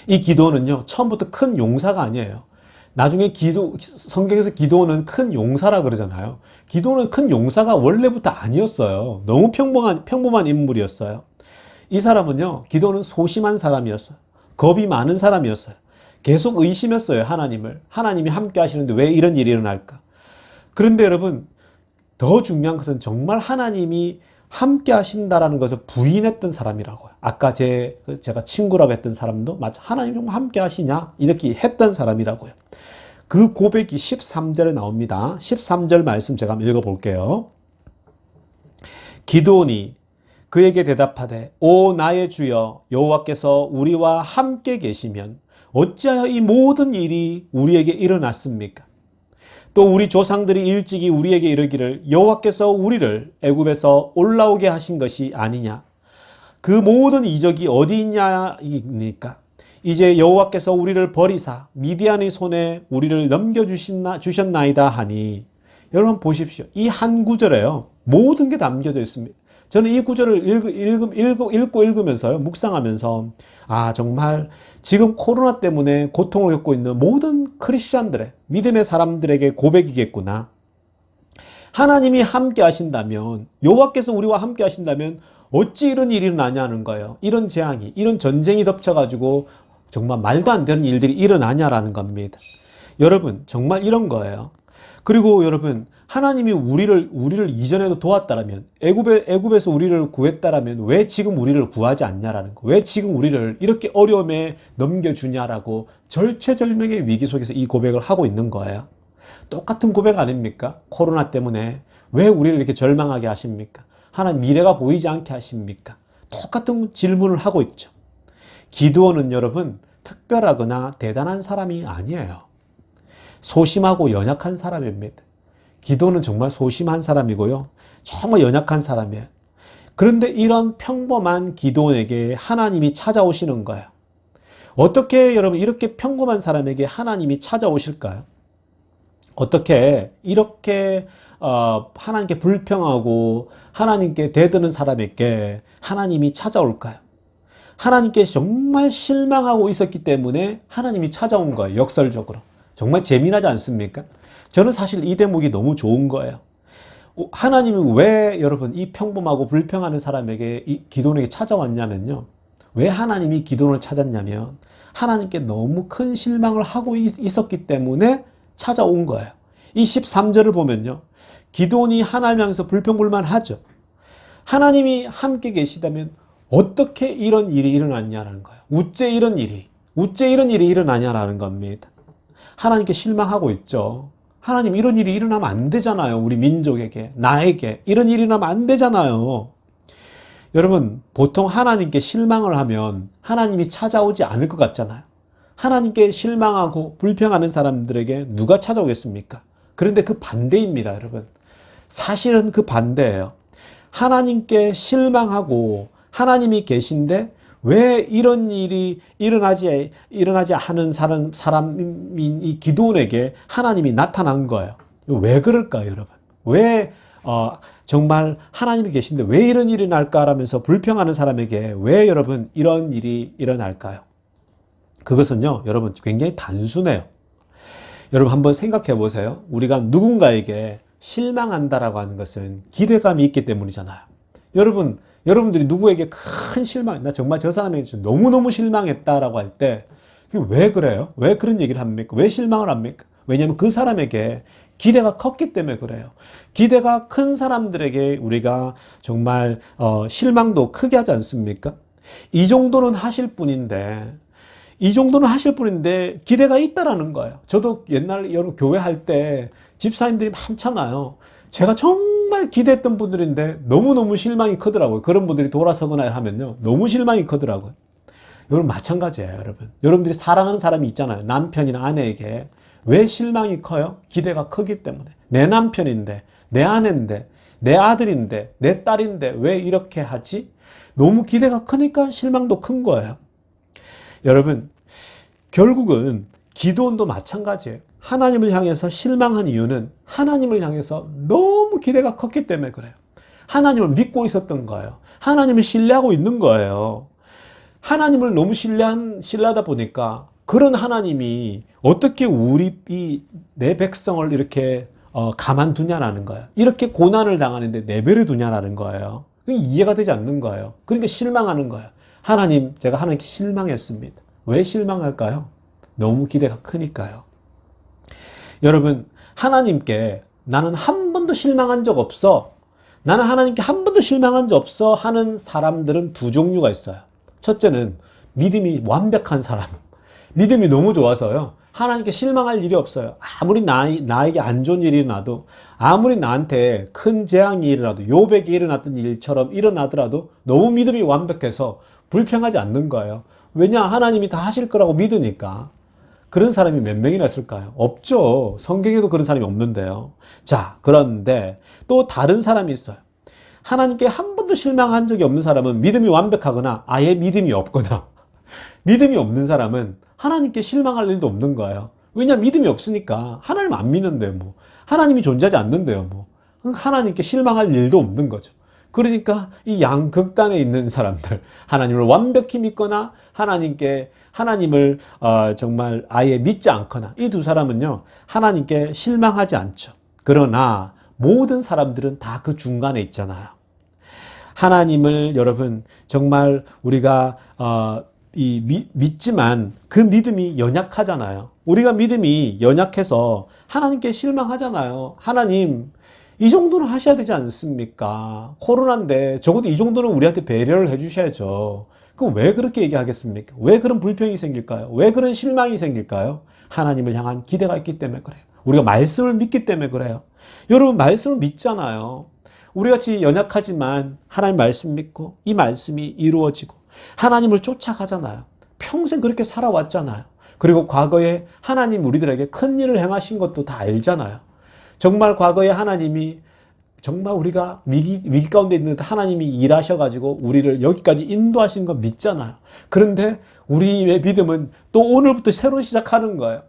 이 기드온은요, 처음부터 큰 용사가 아니에요. 나중에 성경에서 기드온은 큰 용사라 그러잖아요. 기드온은 큰 용사가 원래부터 아니었어요. 너무 평범한 인물이었어요. 이 사람은요, 기드온은 소심한 사람이었어요. 겁이 많은 사람이었어요. 계속 의심했어요, 하나님을. 하나님이 함께 하시는데 왜 이런 일이 일어날까? 그런데 여러분, 더 중요한 것은 정말 하나님이 함께 하신다라는 것을 부인했던 사람이라고요. 아까 제가 친구라고 했던 사람도 맞아, 하나님 정말 함께 하시냐? 이렇게 했던 사람이라고요. 그 고백이 13절에 나옵니다. 13절 말씀 제가 한번 읽어볼게요. 기드온이 그에게 대답하되, 오 나의 주여, 여호와께서 우리와 함께 계시면 어찌하여 이 모든 일이 우리에게 일어났습니까? 또 우리 조상들이 일찍이 우리에게 이르기를 여호와께서 우리를 애굽에서 올라오게 하신 것이 아니냐? 그 모든 이적이 어디 있냐이니까? 이제 여호와께서 우리를 버리사 미디안의 손에 우리를 넘겨주셨나이다 하니. 여러분 보십시오. 이 한 구절에요, 모든 게 담겨져 있습니다. 저는 이 구절을 읽으면서요, 묵상하면서, 아, 정말 지금 코로나 때문에 고통을 겪고 있는 모든 크리스찬들의, 믿음의 사람들에게 고백이겠구나. 하나님이 함께 하신다면, 여호와께서 우리와 함께 하신다면 어찌 이런 일이 일어나냐는 거예요. 이런 재앙이, 이런 전쟁이 덮쳐가지고 정말 말도 안 되는 일들이 일어나냐라는 겁니다. 여러분, 정말 이런 거예요. 그리고 여러분, 하나님이 우리를 이전에도 도왔다라면, 애굽에서 우리를 구했다라면 왜 지금 우리를 구하지 않냐라는 거, 왜 지금 우리를 이렇게 어려움에 넘겨주냐라고 절체절명의 위기 속에서 이 고백을 하고 있는 거예요. 똑같은 고백 아닙니까? 코로나 때문에 왜 우리를 이렇게 절망하게 하십니까? 하나님 미래가 보이지 않게 하십니까? 똑같은 질문을 하고 있죠. 기드온은 여러분, 특별하거나 대단한 사람이 아니에요. 소심하고 연약한 사람입니다. 기도는 정말 소심한 사람이고요, 정말 연약한 사람이에요. 그런데 이런 평범한 기도원에게 하나님이 찾아오시는 거예요. 어떻게 여러분 이렇게 평범한 사람에게 하나님이 찾아오실까요? 어떻게 이렇게 하나님께 불평하고 하나님께 대드는 사람에게 하나님이 찾아올까요? 하나님께 정말 실망하고 있었기 때문에 하나님이 찾아온 거예요. 역설적으로. 정말 재미나지 않습니까? 저는 사실 이 대목이 너무 좋은 거예요. 하나님이 왜 여러분 이 평범하고 불평하는 사람에게, 이 기도원에게 찾아왔냐면요, 왜 하나님이 기도원을 찾았냐면 하나님께 너무 큰 실망을 하고 있었기 때문에 찾아온 거예요. 이 13절을 보면요, 기도원이 하나님 향해서 불평불만하죠. 하나님이 함께 계시다면 어떻게 이런 일이 일어났냐라는 거예요. 어째 이런 일이 일어나냐라는 겁니다. 하나님께 실망하고 있죠. 하나님, 이런 일이 일어나면 안 되잖아요. 우리 민족에게, 나에게 이런 일이 일어나면 안 되잖아요. 여러분, 보통 하나님께 실망을 하면 하나님이 찾아오지 않을 것 같잖아요. 하나님께 실망하고 불평하는 사람들에게 누가 찾아오겠습니까? 그런데 그 반대입니다, 여러분. 사실은 그 반대예요. 하나님께 실망하고 하나님이 계신데 왜 이런 일이 일어나지 않은 사람인 이 기드온에게 하나님이 나타난 거예요. 왜 그럴까요, 여러분? 왜 정말 하나님이 계신데 왜 이런 일이 날까라면서 불평하는 사람에게 왜 여러분 이런 일이 일어날까요? 그것은요, 여러분 굉장히 단순해요. 여러분 한번 생각해 보세요. 우리가 누군가에게 실망한다라고 하는 것은 기대감이 있기 때문이잖아요. 여러분들이 누구에게 큰 실망, 나 정말 저 사람에게 너무너무 실망했다라고 할 때, 왜 그래요? 왜 그런 얘기를 합니까? 왜 실망을 합니까? 왜냐하면 그 사람에게 기대가 컸기 때문에 그래요. 기대가 큰 사람들에게 우리가 정말 실망도 크게 하지 않습니까? 이 정도는 하실 뿐인데 기대가 있다라는 거예요. 저도 옛날 여러 교회 할 때 집사님들이 많잖아요. 제가 정말 기대했던 분들인데 너무너무 실망이 크더라고요. 그런 분들이 돌아서거나 하면요, 너무 실망이 크더라고요. 여러분 마찬가지예요. 여러분들이 사랑하는 사람이 있잖아요. 남편이나 아내에게. 왜 실망이 커요? 기대가 크기 때문에. 내 남편인데, 내 아내인데, 내 아들인데, 내 딸인데 왜 이렇게 하지? 너무 기대가 크니까 실망도 큰 거예요. 여러분, 결국은 기도원도 마찬가지예요. 하나님을 향해서 실망한 이유는 하나님을 향해서 너무 기대가 컸기 때문에 그래요. 하나님을 믿고 있었던 거예요. 하나님을 신뢰하고 있는 거예요. 하나님을 너무 신뢰하다 보니까 그런 하나님이 어떻게 내 백성을 이렇게 가만두냐라는 거예요. 이렇게 고난을 당하는데 내버려 두냐라는 거예요. 이해가 되지 않는 거예요. 그러니까 실망하는 거예요. 하나님, 제가 하나님께 실망했습니다. 왜 실망할까요? 너무 기대가 크니까요. 여러분, 하나님께 나는 한 번도 실망한 적 없어. 나는 하나님께 한 번도 실망한 적 없어 하는 사람들은 두 종류가 있어요. 첫째는 믿음이 완벽한 사람. 믿음이 너무 좋아서요. 하나님께 실망할 일이 없어요. 아무리 나에게 안 좋은 일이 일어나도, 아무리 나한테 큰 재앙이 일어나도, 욥에게 일어났던 일처럼 일어나더라도 너무 믿음이 완벽해서 불평하지 않는 거예요. 왜냐? 하나님이 다 하실 거라고 믿으니까. 그런 사람이 몇 명이나 있을까요? 없죠. 성경에도 그런 사람이 없는데요. 자, 그런데 또 다른 사람이 있어요. 하나님께 한 번도 실망한 적이 없는 사람은 믿음이 완벽하거나 아예 믿음이 없거나, 믿음이 없는 사람은 하나님께 실망할 일도 없는 거예요. 왜냐? 믿음이 없으니까. 하나님 안 믿는데요, 뭐. 하나님이 존재하지 않는데요, 뭐. 하나님께 실망할 일도 없는 거죠. 그러니까 이 양극단에 있는 사람들, 하나님을 완벽히 믿거나 하나님을 정말 아예 믿지 않거나, 이 두 사람은요, 하나님께 실망하지 않죠. 그러나 모든 사람들은 다 그 중간에 있잖아요. 하나님을 여러분 정말 우리가 믿지만 그 믿음이 연약하잖아요. 우리가 믿음이 연약해서 하나님께 실망하잖아요. 하나님, 이 정도는 하셔야 되지 않습니까? 코로나인데 적어도 이 정도는 우리한테 배려를 해주셔야죠. 그럼 왜 그렇게 얘기하겠습니까? 왜 그런 불평이 생길까요? 왜 그런 실망이 생길까요? 하나님을 향한 기대가 있기 때문에 그래요. 우리가 말씀을 믿기 때문에 그래요. 여러분, 말씀을 믿잖아요. 우리같이 연약하지만 하나님 말씀 믿고 이 말씀이 이루어지고 하나님을 쫓아가잖아요. 평생 그렇게 살아왔잖아요. 그리고 과거에 하나님 우리들에게 큰 일을 행하신 것도 다 알잖아요. 정말 과거에 하나님이 정말 우리가 위기 가운데 있는데 하나님이 일하셔가지고 우리를 여기까지 인도하신 거 믿잖아요. 그런데 우리의 믿음은 또 오늘부터 새로 시작하는 거예요.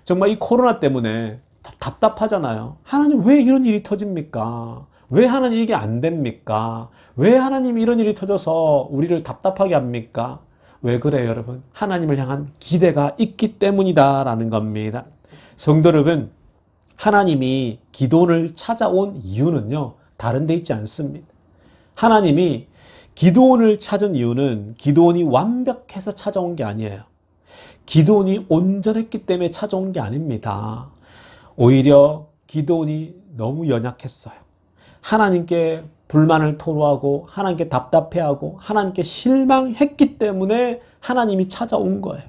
정말 이 코로나 때문에 답답하잖아요. 하나님, 왜 이런 일이 터집니까? 왜 하나님 이게 안 됩니까? 왜 하나님이 이런 일이 터져서 우리를 답답하게 합니까? 왜 그래요, 여러분? 하나님을 향한 기대가 있기 때문이다라는 겁니다. 성도 여러분, 하나님이 기도원을 찾아온 이유는요, 다른 데 있지 않습니다. 하나님이 기도원을 찾은 이유는 기도원이 완벽해서 찾아온 게 아니에요. 기도원이 온전했기 때문에 찾아온 게 아닙니다. 오히려 기도원이 너무 연약했어요. 하나님께 불만을 토로하고 하나님께 답답해하고 하나님께 실망했기 때문에 하나님이 찾아온 거예요.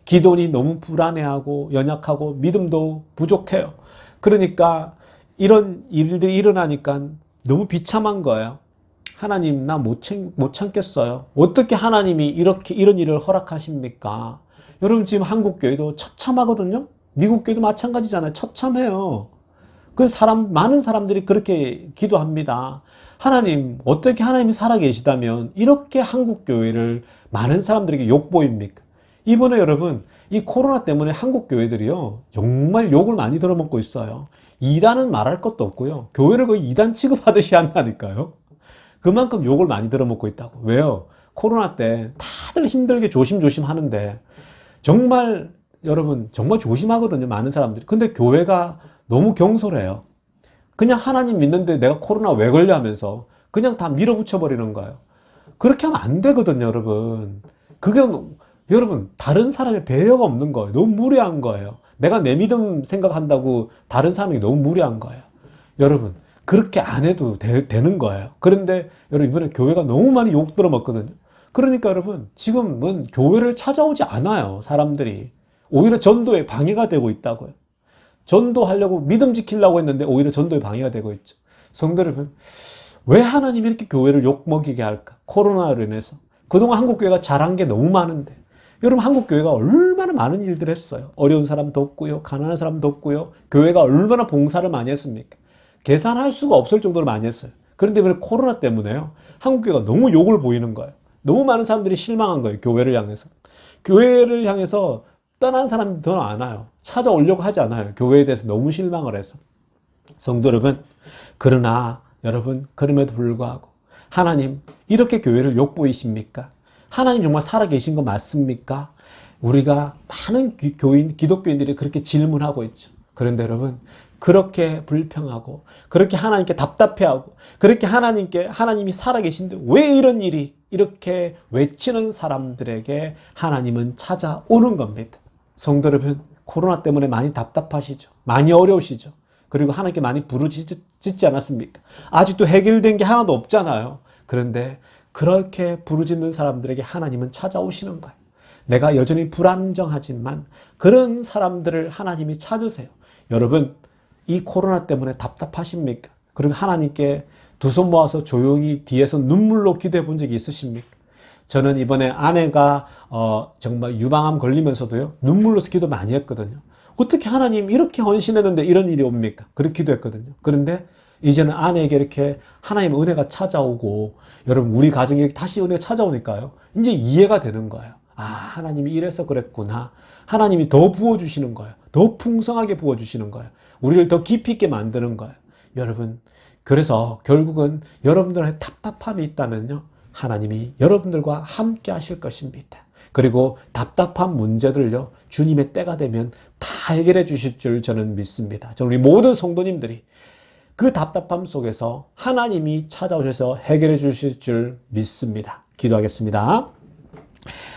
기도원이 너무 불안해하고 연약하고 믿음도 부족해요. 그러니까 이런 일들이 일어나니까 너무 비참한 거예요. 하나님, 나 못 참겠어요. 어떻게 하나님이 이런 일을 허락하십니까? 여러분, 지금 한국 교회도 처참하거든요. 미국 교회도 마찬가지잖아요. 처참해요. 많은 사람들이 그렇게 기도합니다. 하나님, 어떻게 하나님이 살아계시다면 이렇게 한국 교회를 많은 사람들에게 욕보입니까? 이번에 여러분, 이 코로나 때문에 한국 교회들이요, 정말 욕을 많이 들어먹고 있어요. 이단은 말할 것도 없고요. 교회를 거의 이단 취급하듯이 한다니까요. 그만큼 욕을 많이 들어먹고 있다고. 왜요? 코로나 때 다들 힘들게 조심조심 하는데, 정말 여러분, 정말 조심하거든요, 많은 사람들이. 근데 교회가 너무 경솔해요. 그냥 하나님 믿는데 내가 코로나 왜 걸려 하면서 그냥 다 밀어붙여버리는 거예요. 그렇게 하면 안 되거든요, 여러분. 여러분, 다른 사람의 배려가 없는 거예요. 너무 무례한 거예요. 내가 내 믿음 생각한다고 다른 사람이 너무 무례한 거예요. 여러분, 그렇게 안 해도 되는 거예요. 그런데 여러분, 이번에 교회가 너무 많이 욕 들어먹거든요. 그러니까 여러분, 지금은 교회를 찾아오지 않아요, 사람들이. 오히려 전도에 방해가 되고 있다고요. 전도하려고 믿음 지키려고 했는데 오히려 전도에 방해가 되고 있죠. 성도 여러분, 왜 하나님이 이렇게 교회를 욕먹이게 할까? 코로나로 인해서. 그동안 한국교회가 잘한 게 너무 많은데, 여러분 한국 교회가 얼마나 많은 일들을 했어요. 어려운 사람 돕고요. 가난한 사람 돕고요. 교회가 얼마나 봉사를 많이 했습니까? 계산할 수가 없을 정도로 많이 했어요. 그런데 이번에 코로나 때문에요. 한국 교회가 너무 욕을 보이는 거예요. 너무 많은 사람들이 실망한 거예요. 교회를 향해서. 교회를 향해서 떠난 사람이 더 많아요. 찾아오려고 하지 않아요. 교회에 대해서 너무 실망을 해서. 성도 여러분, 그러나 여러분 그럼에도 불구하고 하나님 이렇게 교회를 욕보이십니까? 하나님 정말 살아계신 거 맞습니까? 우리가 많은 기독교인들이 그렇게 질문하고 있죠. 그런데 여러분 그렇게 불평하고 그렇게 하나님께 답답해하고 그렇게 하나님이 살아계신데 왜 이런 일이 이렇게 외치는 사람들에게 하나님은 찾아오는 겁니다. 성도 여러분 코로나 때문에 많이 답답하시죠? 많이 어려우시죠? 그리고 하나님께 많이 부르짖지 않았습니까? 아직도 해결된 게 하나도 없잖아요. 그런데 그렇게 부르짖는 사람들에게 하나님은 찾아오시는 거예요. 내가 여전히 불안정하지만 그런 사람들을 하나님이 찾으세요. 여러분 이 코로나 때문에 답답하십니까? 그리고 하나님께 두 손 모아서 조용히 뒤에서 눈물로 기도해 본 적이 있으십니까? 저는 이번에 아내가 정말 유방암 걸리면서도요 눈물로서 기도 많이 했거든요. 어떻게 하나님 이렇게 헌신했는데 이런 일이 옵니까? 그렇게 기도했거든요. 그런데 이제는 아내에게 이렇게 하나님의 은혜가 찾아오고 여러분 우리 가정에 다시 은혜가 찾아오니까요 이제 이해가 되는 거예요. 아 하나님이 이래서 그랬구나. 하나님이 더 부어주시는 거예요. 더 풍성하게 부어주시는 거예요. 우리를 더 깊이 있게 만드는 거예요. 여러분 그래서 결국은 여러분들의 답답함이 있다면요 하나님이 여러분들과 함께 하실 것입니다. 그리고 답답한 문제들을요 주님의 때가 되면 다 해결해 주실 줄 저는 믿습니다. 저는 우리 모든 성도님들이 그 답답함 속에서 하나님이 찾아오셔서 해결해 주실 줄 믿습니다. 기도하겠습니다.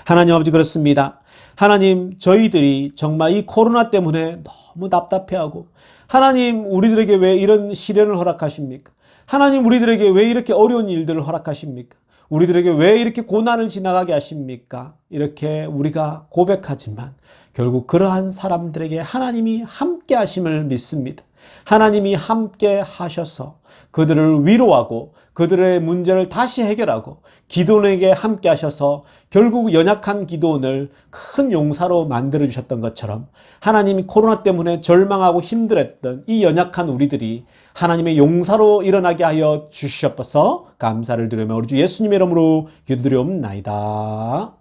하나님 아버지 그렇습니다. 하나님 저희들이 정말 이 코로나 때문에 너무 답답해하고 하나님 우리들에게 왜 이런 시련을 허락하십니까? 하나님 우리들에게 왜 이렇게 어려운 일들을 허락하십니까? 우리들에게 왜 이렇게 고난을 지나가게 하십니까? 이렇게 우리가 고백하지만 결국 그러한 사람들에게 하나님이 함께 하심을 믿습니다. 하나님이 함께 하셔서 그들을 위로하고 그들의 문제를 다시 해결하고 기도원에게 함께 하셔서 결국 연약한 기도원을 큰 용사로 만들어 주셨던 것처럼 하나님이 코로나 때문에 절망하고 힘들었던 이 연약한 우리들이 하나님의 용사로 일어나게 하여 주시옵소서. 감사를 드리며 우리 주 예수님의 이름으로 기도드리옵나이다.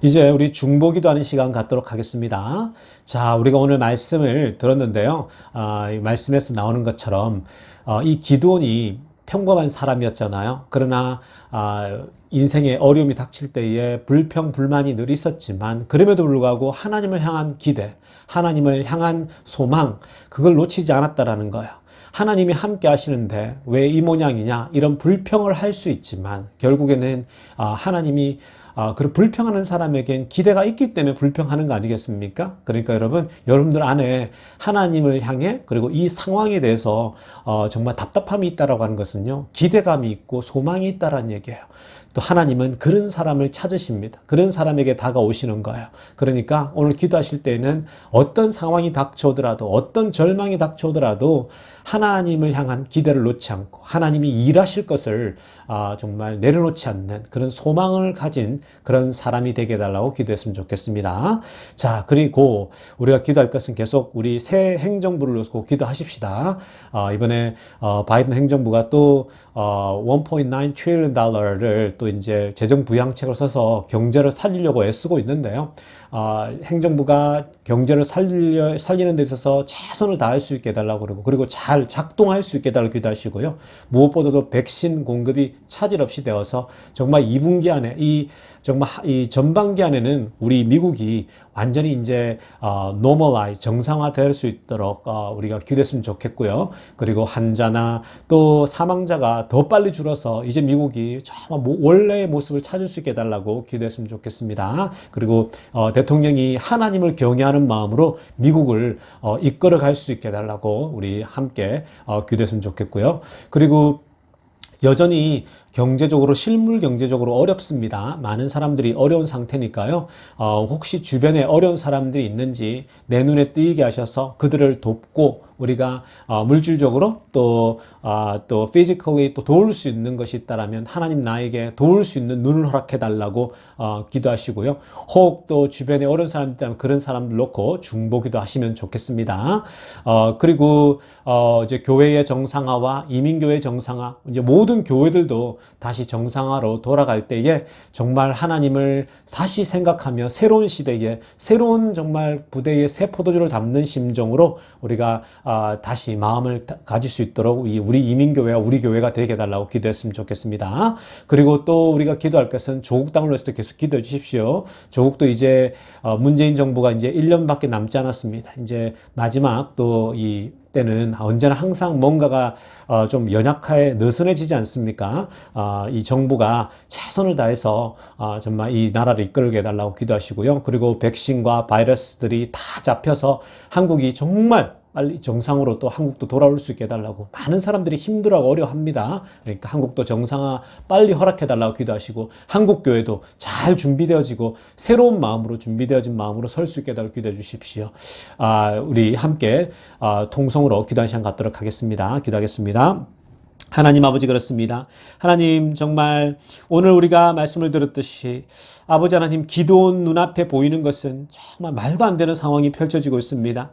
이제 우리 중보기도하는 시간 갖도록 하겠습니다. 자, 우리가 오늘 말씀을 들었는데요. 이 말씀에서 나오는 것처럼 이 기드온이 평범한 사람이었잖아요. 그러나 인생에 어려움이 닥칠 때에 불평, 불만이 늘 있었지만 그럼에도 불구하고 하나님을 향한 기대, 하나님을 향한 소망, 그걸 놓치지 않았다라는 거예요. 하나님이 함께 하시는데 왜 이 모양이냐 이런 불평을 할 수 있지만 결국에는 하나님이 그 불평하는 사람에겐 기대가 있기 때문에 불평하는 거 아니겠습니까? 그러니까 여러분들 안에 하나님을 향해 그리고 이 상황에 대해서 정말 답답함이 있다라고 하는 것은요 기대감이 있고 소망이 있다라는 얘기예요. 또 하나님은 그런 사람을 찾으십니다. 그런 사람에게 다가오시는 거예요. 그러니까 오늘 기도하실 때는 어떤 상황이 닥쳐오더라도 어떤 절망이 닥쳐오더라도 하나님을 향한 기대를 놓지 않고 하나님이 일하실 것을 정말 내려놓지 않는 그런 소망을 가진 그런 사람이 되게 해달라고 기도했으면 좋겠습니다. 자, 그리고 우리가 기도할 것은 계속 우리 새 행정부를 놓고 기도하십시다. 이번에 바이든 행정부가 또 1.9 트릴리언 달러를 또 이제 재정 부양책을 써서 경제를 살리려고 애쓰고 있는데요. 행정부가 경제를 살리는 데 있어서 최선을 다할 수 있게 해달라고 그리고 잘 작동할 수 있게 해달라고 기도하시고요. 무엇보다도 백신 공급이 차질 없이 되어서 정말 2분기 안에 이 전반기 안에는 우리 미국이 완전히 이제 normalize 정상화될 수 있도록 우리가 기도했으면 좋겠고요. 그리고 환자나 또 사망자가 더 빨리 줄어서 이제 미국이 정말 원래의 모습을 찾을 수 있게 해달라고 기도했으면 좋겠습니다. 그리고 대통령이 하나님을 경외하는 마음으로 미국을 이끌어갈 수 있게 해달라고 우리 함께 기도했으면 좋겠고요. 그리고 여전히 경제적으로 실물 경제적으로 어렵습니다. 많은 사람들이 어려운 상태니까요. 혹시 주변에 어려운 사람들이 있는지 내 눈에 띄게 하셔서 그들을 돕고 우리가 물질적으로 또 physically 또 도울 수 있는 것이 있다라면 하나님 나에게 도울 수 있는 눈을 허락해 달라고 기도하시고요. 혹 또 주변에 어려운 사람들 있다면 그런 사람들 놓고 중보기도 하시면 좋겠습니다. 그리고 이제 교회의 정상화와 이민교회 정상화, 이제 모든 교회들도 다시 정상화로 돌아갈 때에 정말 하나님을 다시 생각하며 새로운 시대에 새로운 정말 부대에 새 포도주를 담는 심정으로 우리가 다시 마음을 가질 수 있도록 우리 이민교회와 우리 교회가 되게 해달라고 기도했으면 좋겠습니다. 그리고 또 우리가 기도할 것은 조국 땅을 위해서도 계속 기도해 주십시오. 조국도 이제 문재인 정부가 이제 1년밖에 남지 않았습니다. 이제 마지막 또 이 때는 언제나 항상 뭔가가 좀 연약하게 느슨해지지 않습니까? 이 정부가 최선을 다해서 정말 이 나라를 이끌게 해달라고 기도하시고요. 그리고 백신과 바이러스들이 다 잡혀서 한국이 정말 빨리 정상으로 또 한국도 돌아올 수 있게 해달라고 많은 사람들이 힘들어하고 어려워합니다. 그러니까 한국도 정상화 빨리 허락해달라고 기도하시고 한국교회도 잘 준비되어지고 새로운 마음으로 준비되어진 마음으로 설 수 있게 해달라고 기도해 주십시오. 우리 함께 통성으로 기도하는 시간 갖도록 하겠습니다. 기도하겠습니다. 하나님 아버지 그렇습니다. 하나님 정말 오늘 우리가 말씀을 들었듯이 아버지 하나님 기도원 눈앞에 보이는 것은 정말 말도 안 되는 상황이 펼쳐지고 있습니다.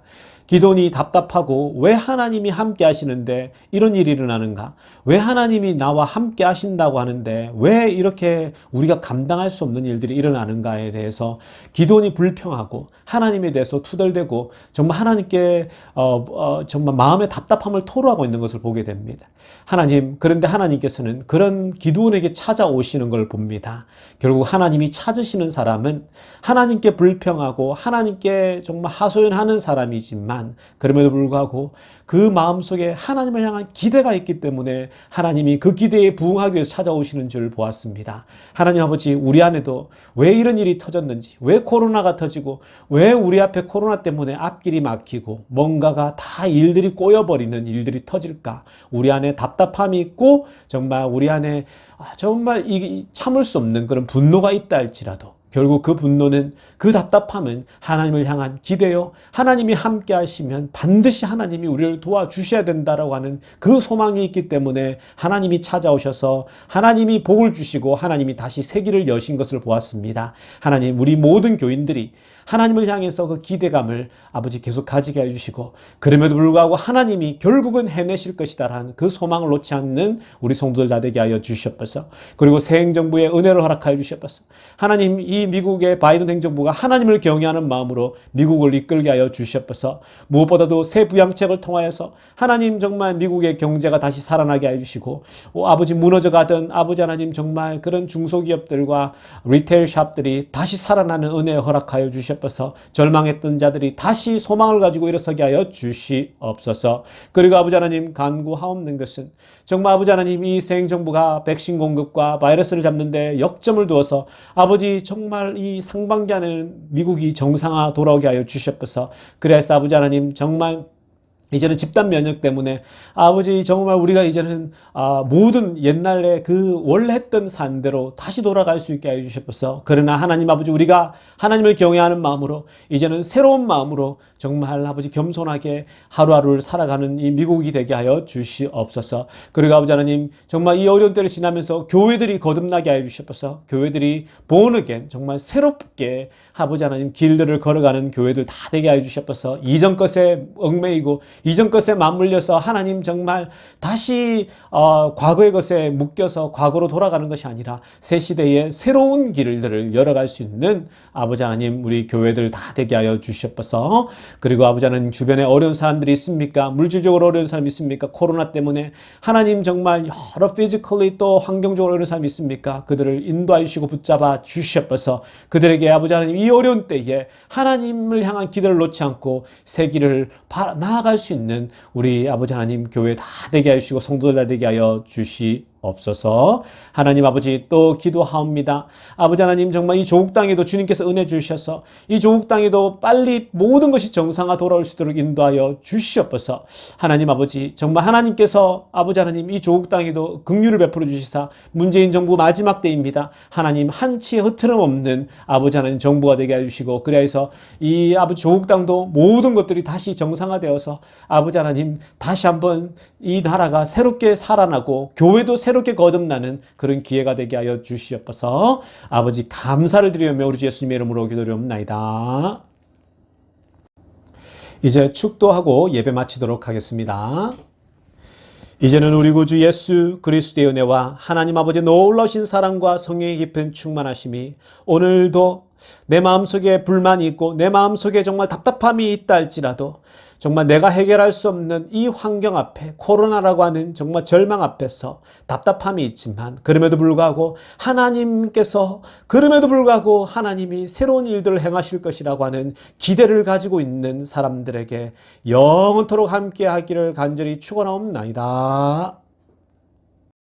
기도원이 답답하고 왜 하나님이 함께 하시는데 이런 일이 일어나는가? 왜 하나님이 나와 함께 하신다고 하는데 왜 이렇게 우리가 감당할 수 없는 일들이 일어나는가에 대해서 기도원이 불평하고 하나님에 대해서 투덜대고 정말 하나님께 정말 마음의 답답함을 토로하고 있는 것을 보게 됩니다. 하나님, 그런데 하나님께서는 그런 기도원에게 찾아오시는 걸 봅니다. 결국 하나님이 찾으시는 사람은 하나님께 불평하고 하나님께 정말 하소연하는 사람이지만 그럼에도 불구하고 그 마음속에 하나님을 향한 기대가 있기 때문에 하나님이 그 기대에 부응하기 위해서 찾아오시는 줄 보았습니다. 하나님 아버지, 우리 안에도 왜 이런 일이 터졌는지, 왜 코로나가 터지고 왜 우리 앞에 코로나 때문에 앞길이 막히고 뭔가가 다 일들이 꼬여버리는 일들이 터질까? 우리 안에 답답함이 있고 정말 우리 안에 정말 참을 수 없는 그런 분노가 있다 할지라도 결국 그 분노는, 그 답답함은 하나님을 향한 기대요. 하나님이 함께 하시면 반드시 하나님이 우리를 도와주셔야 된다라고 하는 그 소망이 있기 때문에 하나님이 찾아오셔서 하나님이 복을 주시고 하나님이 다시 새 길을 여신 것을 보았습니다. 하나님, 우리 모든 교인들이 하나님을 향해서 그 기대감을 아버지 계속 가지게 해주시고 그럼에도 불구하고 하나님이 결국은 해내실 것이다라는 그 소망을 놓지 않는 우리 성도들 다 되게 하여 주시옵소서. 그리고 새 행정부의 은혜를 허락하여 주시옵소서. 하나님, 이 미국의 바이든 행정부가 하나님을 경외하는 마음으로 미국을 이끌게 하여 주시옵소서. 무엇보다도 새 부양책을 통하여서 하나님 정말 미국의 경제가 다시 살아나게 해주시고 아버지 무너져가던 아버지 하나님 정말 그런 중소기업들과 리테일 샵들이 다시 살아나는 은혜 허락하여 주시옵소서. 절망했던 자들이 다시 소망을 가지고 일어서게 하여 주시옵소서. 그리고 아버지 하나님 간구하옵는 것은 정말 아버지 하나님 이 새 행정부가 백신 공급과 바이러스를 잡는 데 역점을 두어서 아버지 정말 이 상반기 안에는 미국이 정상화 돌아오게 하여 주시옵소서. 그래서 아버지 하나님 정말 이제는 집단 면역 때문에 아버지 정말 우리가 이제는 모든 옛날에 그 원래 했던 산대로 다시 돌아갈 수 있게 해주셔서 그러나 하나님 아버지 우리가 하나님을 경외하는 마음으로 이제는 새로운 마음으로 정말 아버지 겸손하게 하루하루를 살아가는 이 미국이 되게 하여 주시옵소서. 그리고 아버지 하나님 정말 이 어려운 때를 지나면서 교회들이 거듭나게 하여 주시옵소서. 교회들이 born again 정말 새롭게 아버지 하나님 길들을 걸어가는 교회들 다 되게 하여 주시옵소서. 이전 것에 얽매이고 이전 것에 맞물려서 하나님 정말 다시 과거의 것에 묶여서 과거로 돌아가는 것이 아니라 새 시대의 새로운 길들을 열어갈 수 있는 아버지 하나님 우리 교회들 다 되게 하여 주시옵소서. 그리고 아버지 하나님 주변에 어려운 사람들이 있습니까? 물질적으로 어려운 사람이 있습니까? 코로나 때문에 하나님 정말 여러 피지컬리 또 환경적으로 어려운 사람이 있습니까? 그들을 인도해 주시고 붙잡아 주시옵소서. 그들에게 아버지 하나님 이 어려운 때에 하나님을 향한 기도를 놓지 않고 새 길을 나아갈 수 있는 우리 아버지 하나님 교회 다 되게 하여 주시고 성도들 다 되게 하여 주시옵소서. 주시옵소서. 하나님 아버지 또 기도하옵니다. 아버지 하나님 정말 이 조국 땅에도 주님께서 은혜 주셔서 이 조국 땅에도 빨리 모든 것이 정상화 돌아올 수 있도록 인도하여 주시옵소서. 하나님 아버지 정말 하나님께서 아버지 하나님 이 조국 땅에도 긍휼을 베풀어 주시사 문재인 정부 마지막 때입니다. 하나님 한치의 흐트럼 없는 아버지 하나님 정부가 되게 해주시고 그래서 이 아버지 조국 땅도 모든 것들이 다시 정상화되어서 아버지 하나님 다시 한번 이 나라가 새롭게 살아나고 교회도 새롭게 거듭나는 그런 기회가 되게 하여 주시옵소서. 아버지 감사를 드리며 우리 주 예수님의 이름으로 기도드리옵나이다. 이제 축도하고 예배 마치도록 하겠습니다. 이제는 우리 구주 예수 그리스도의 은혜와 하나님 아버지의 놀라우신 사랑과 성령의 깊은 충만하심이 오늘도 내 마음속에 불만이 있고 내 마음속에 정말 답답함이 있다 할지라도 정말 내가 해결할 수 없는 이 환경 앞에 코로나라고 하는 정말 절망 앞에서 답답함이 있지만 그럼에도 불구하고 하나님이 새로운 일들을 행하실 것이라고 하는 기대를 가지고 있는 사람들에게 영원토록 함께 하기를 간절히 축원하옵나이다.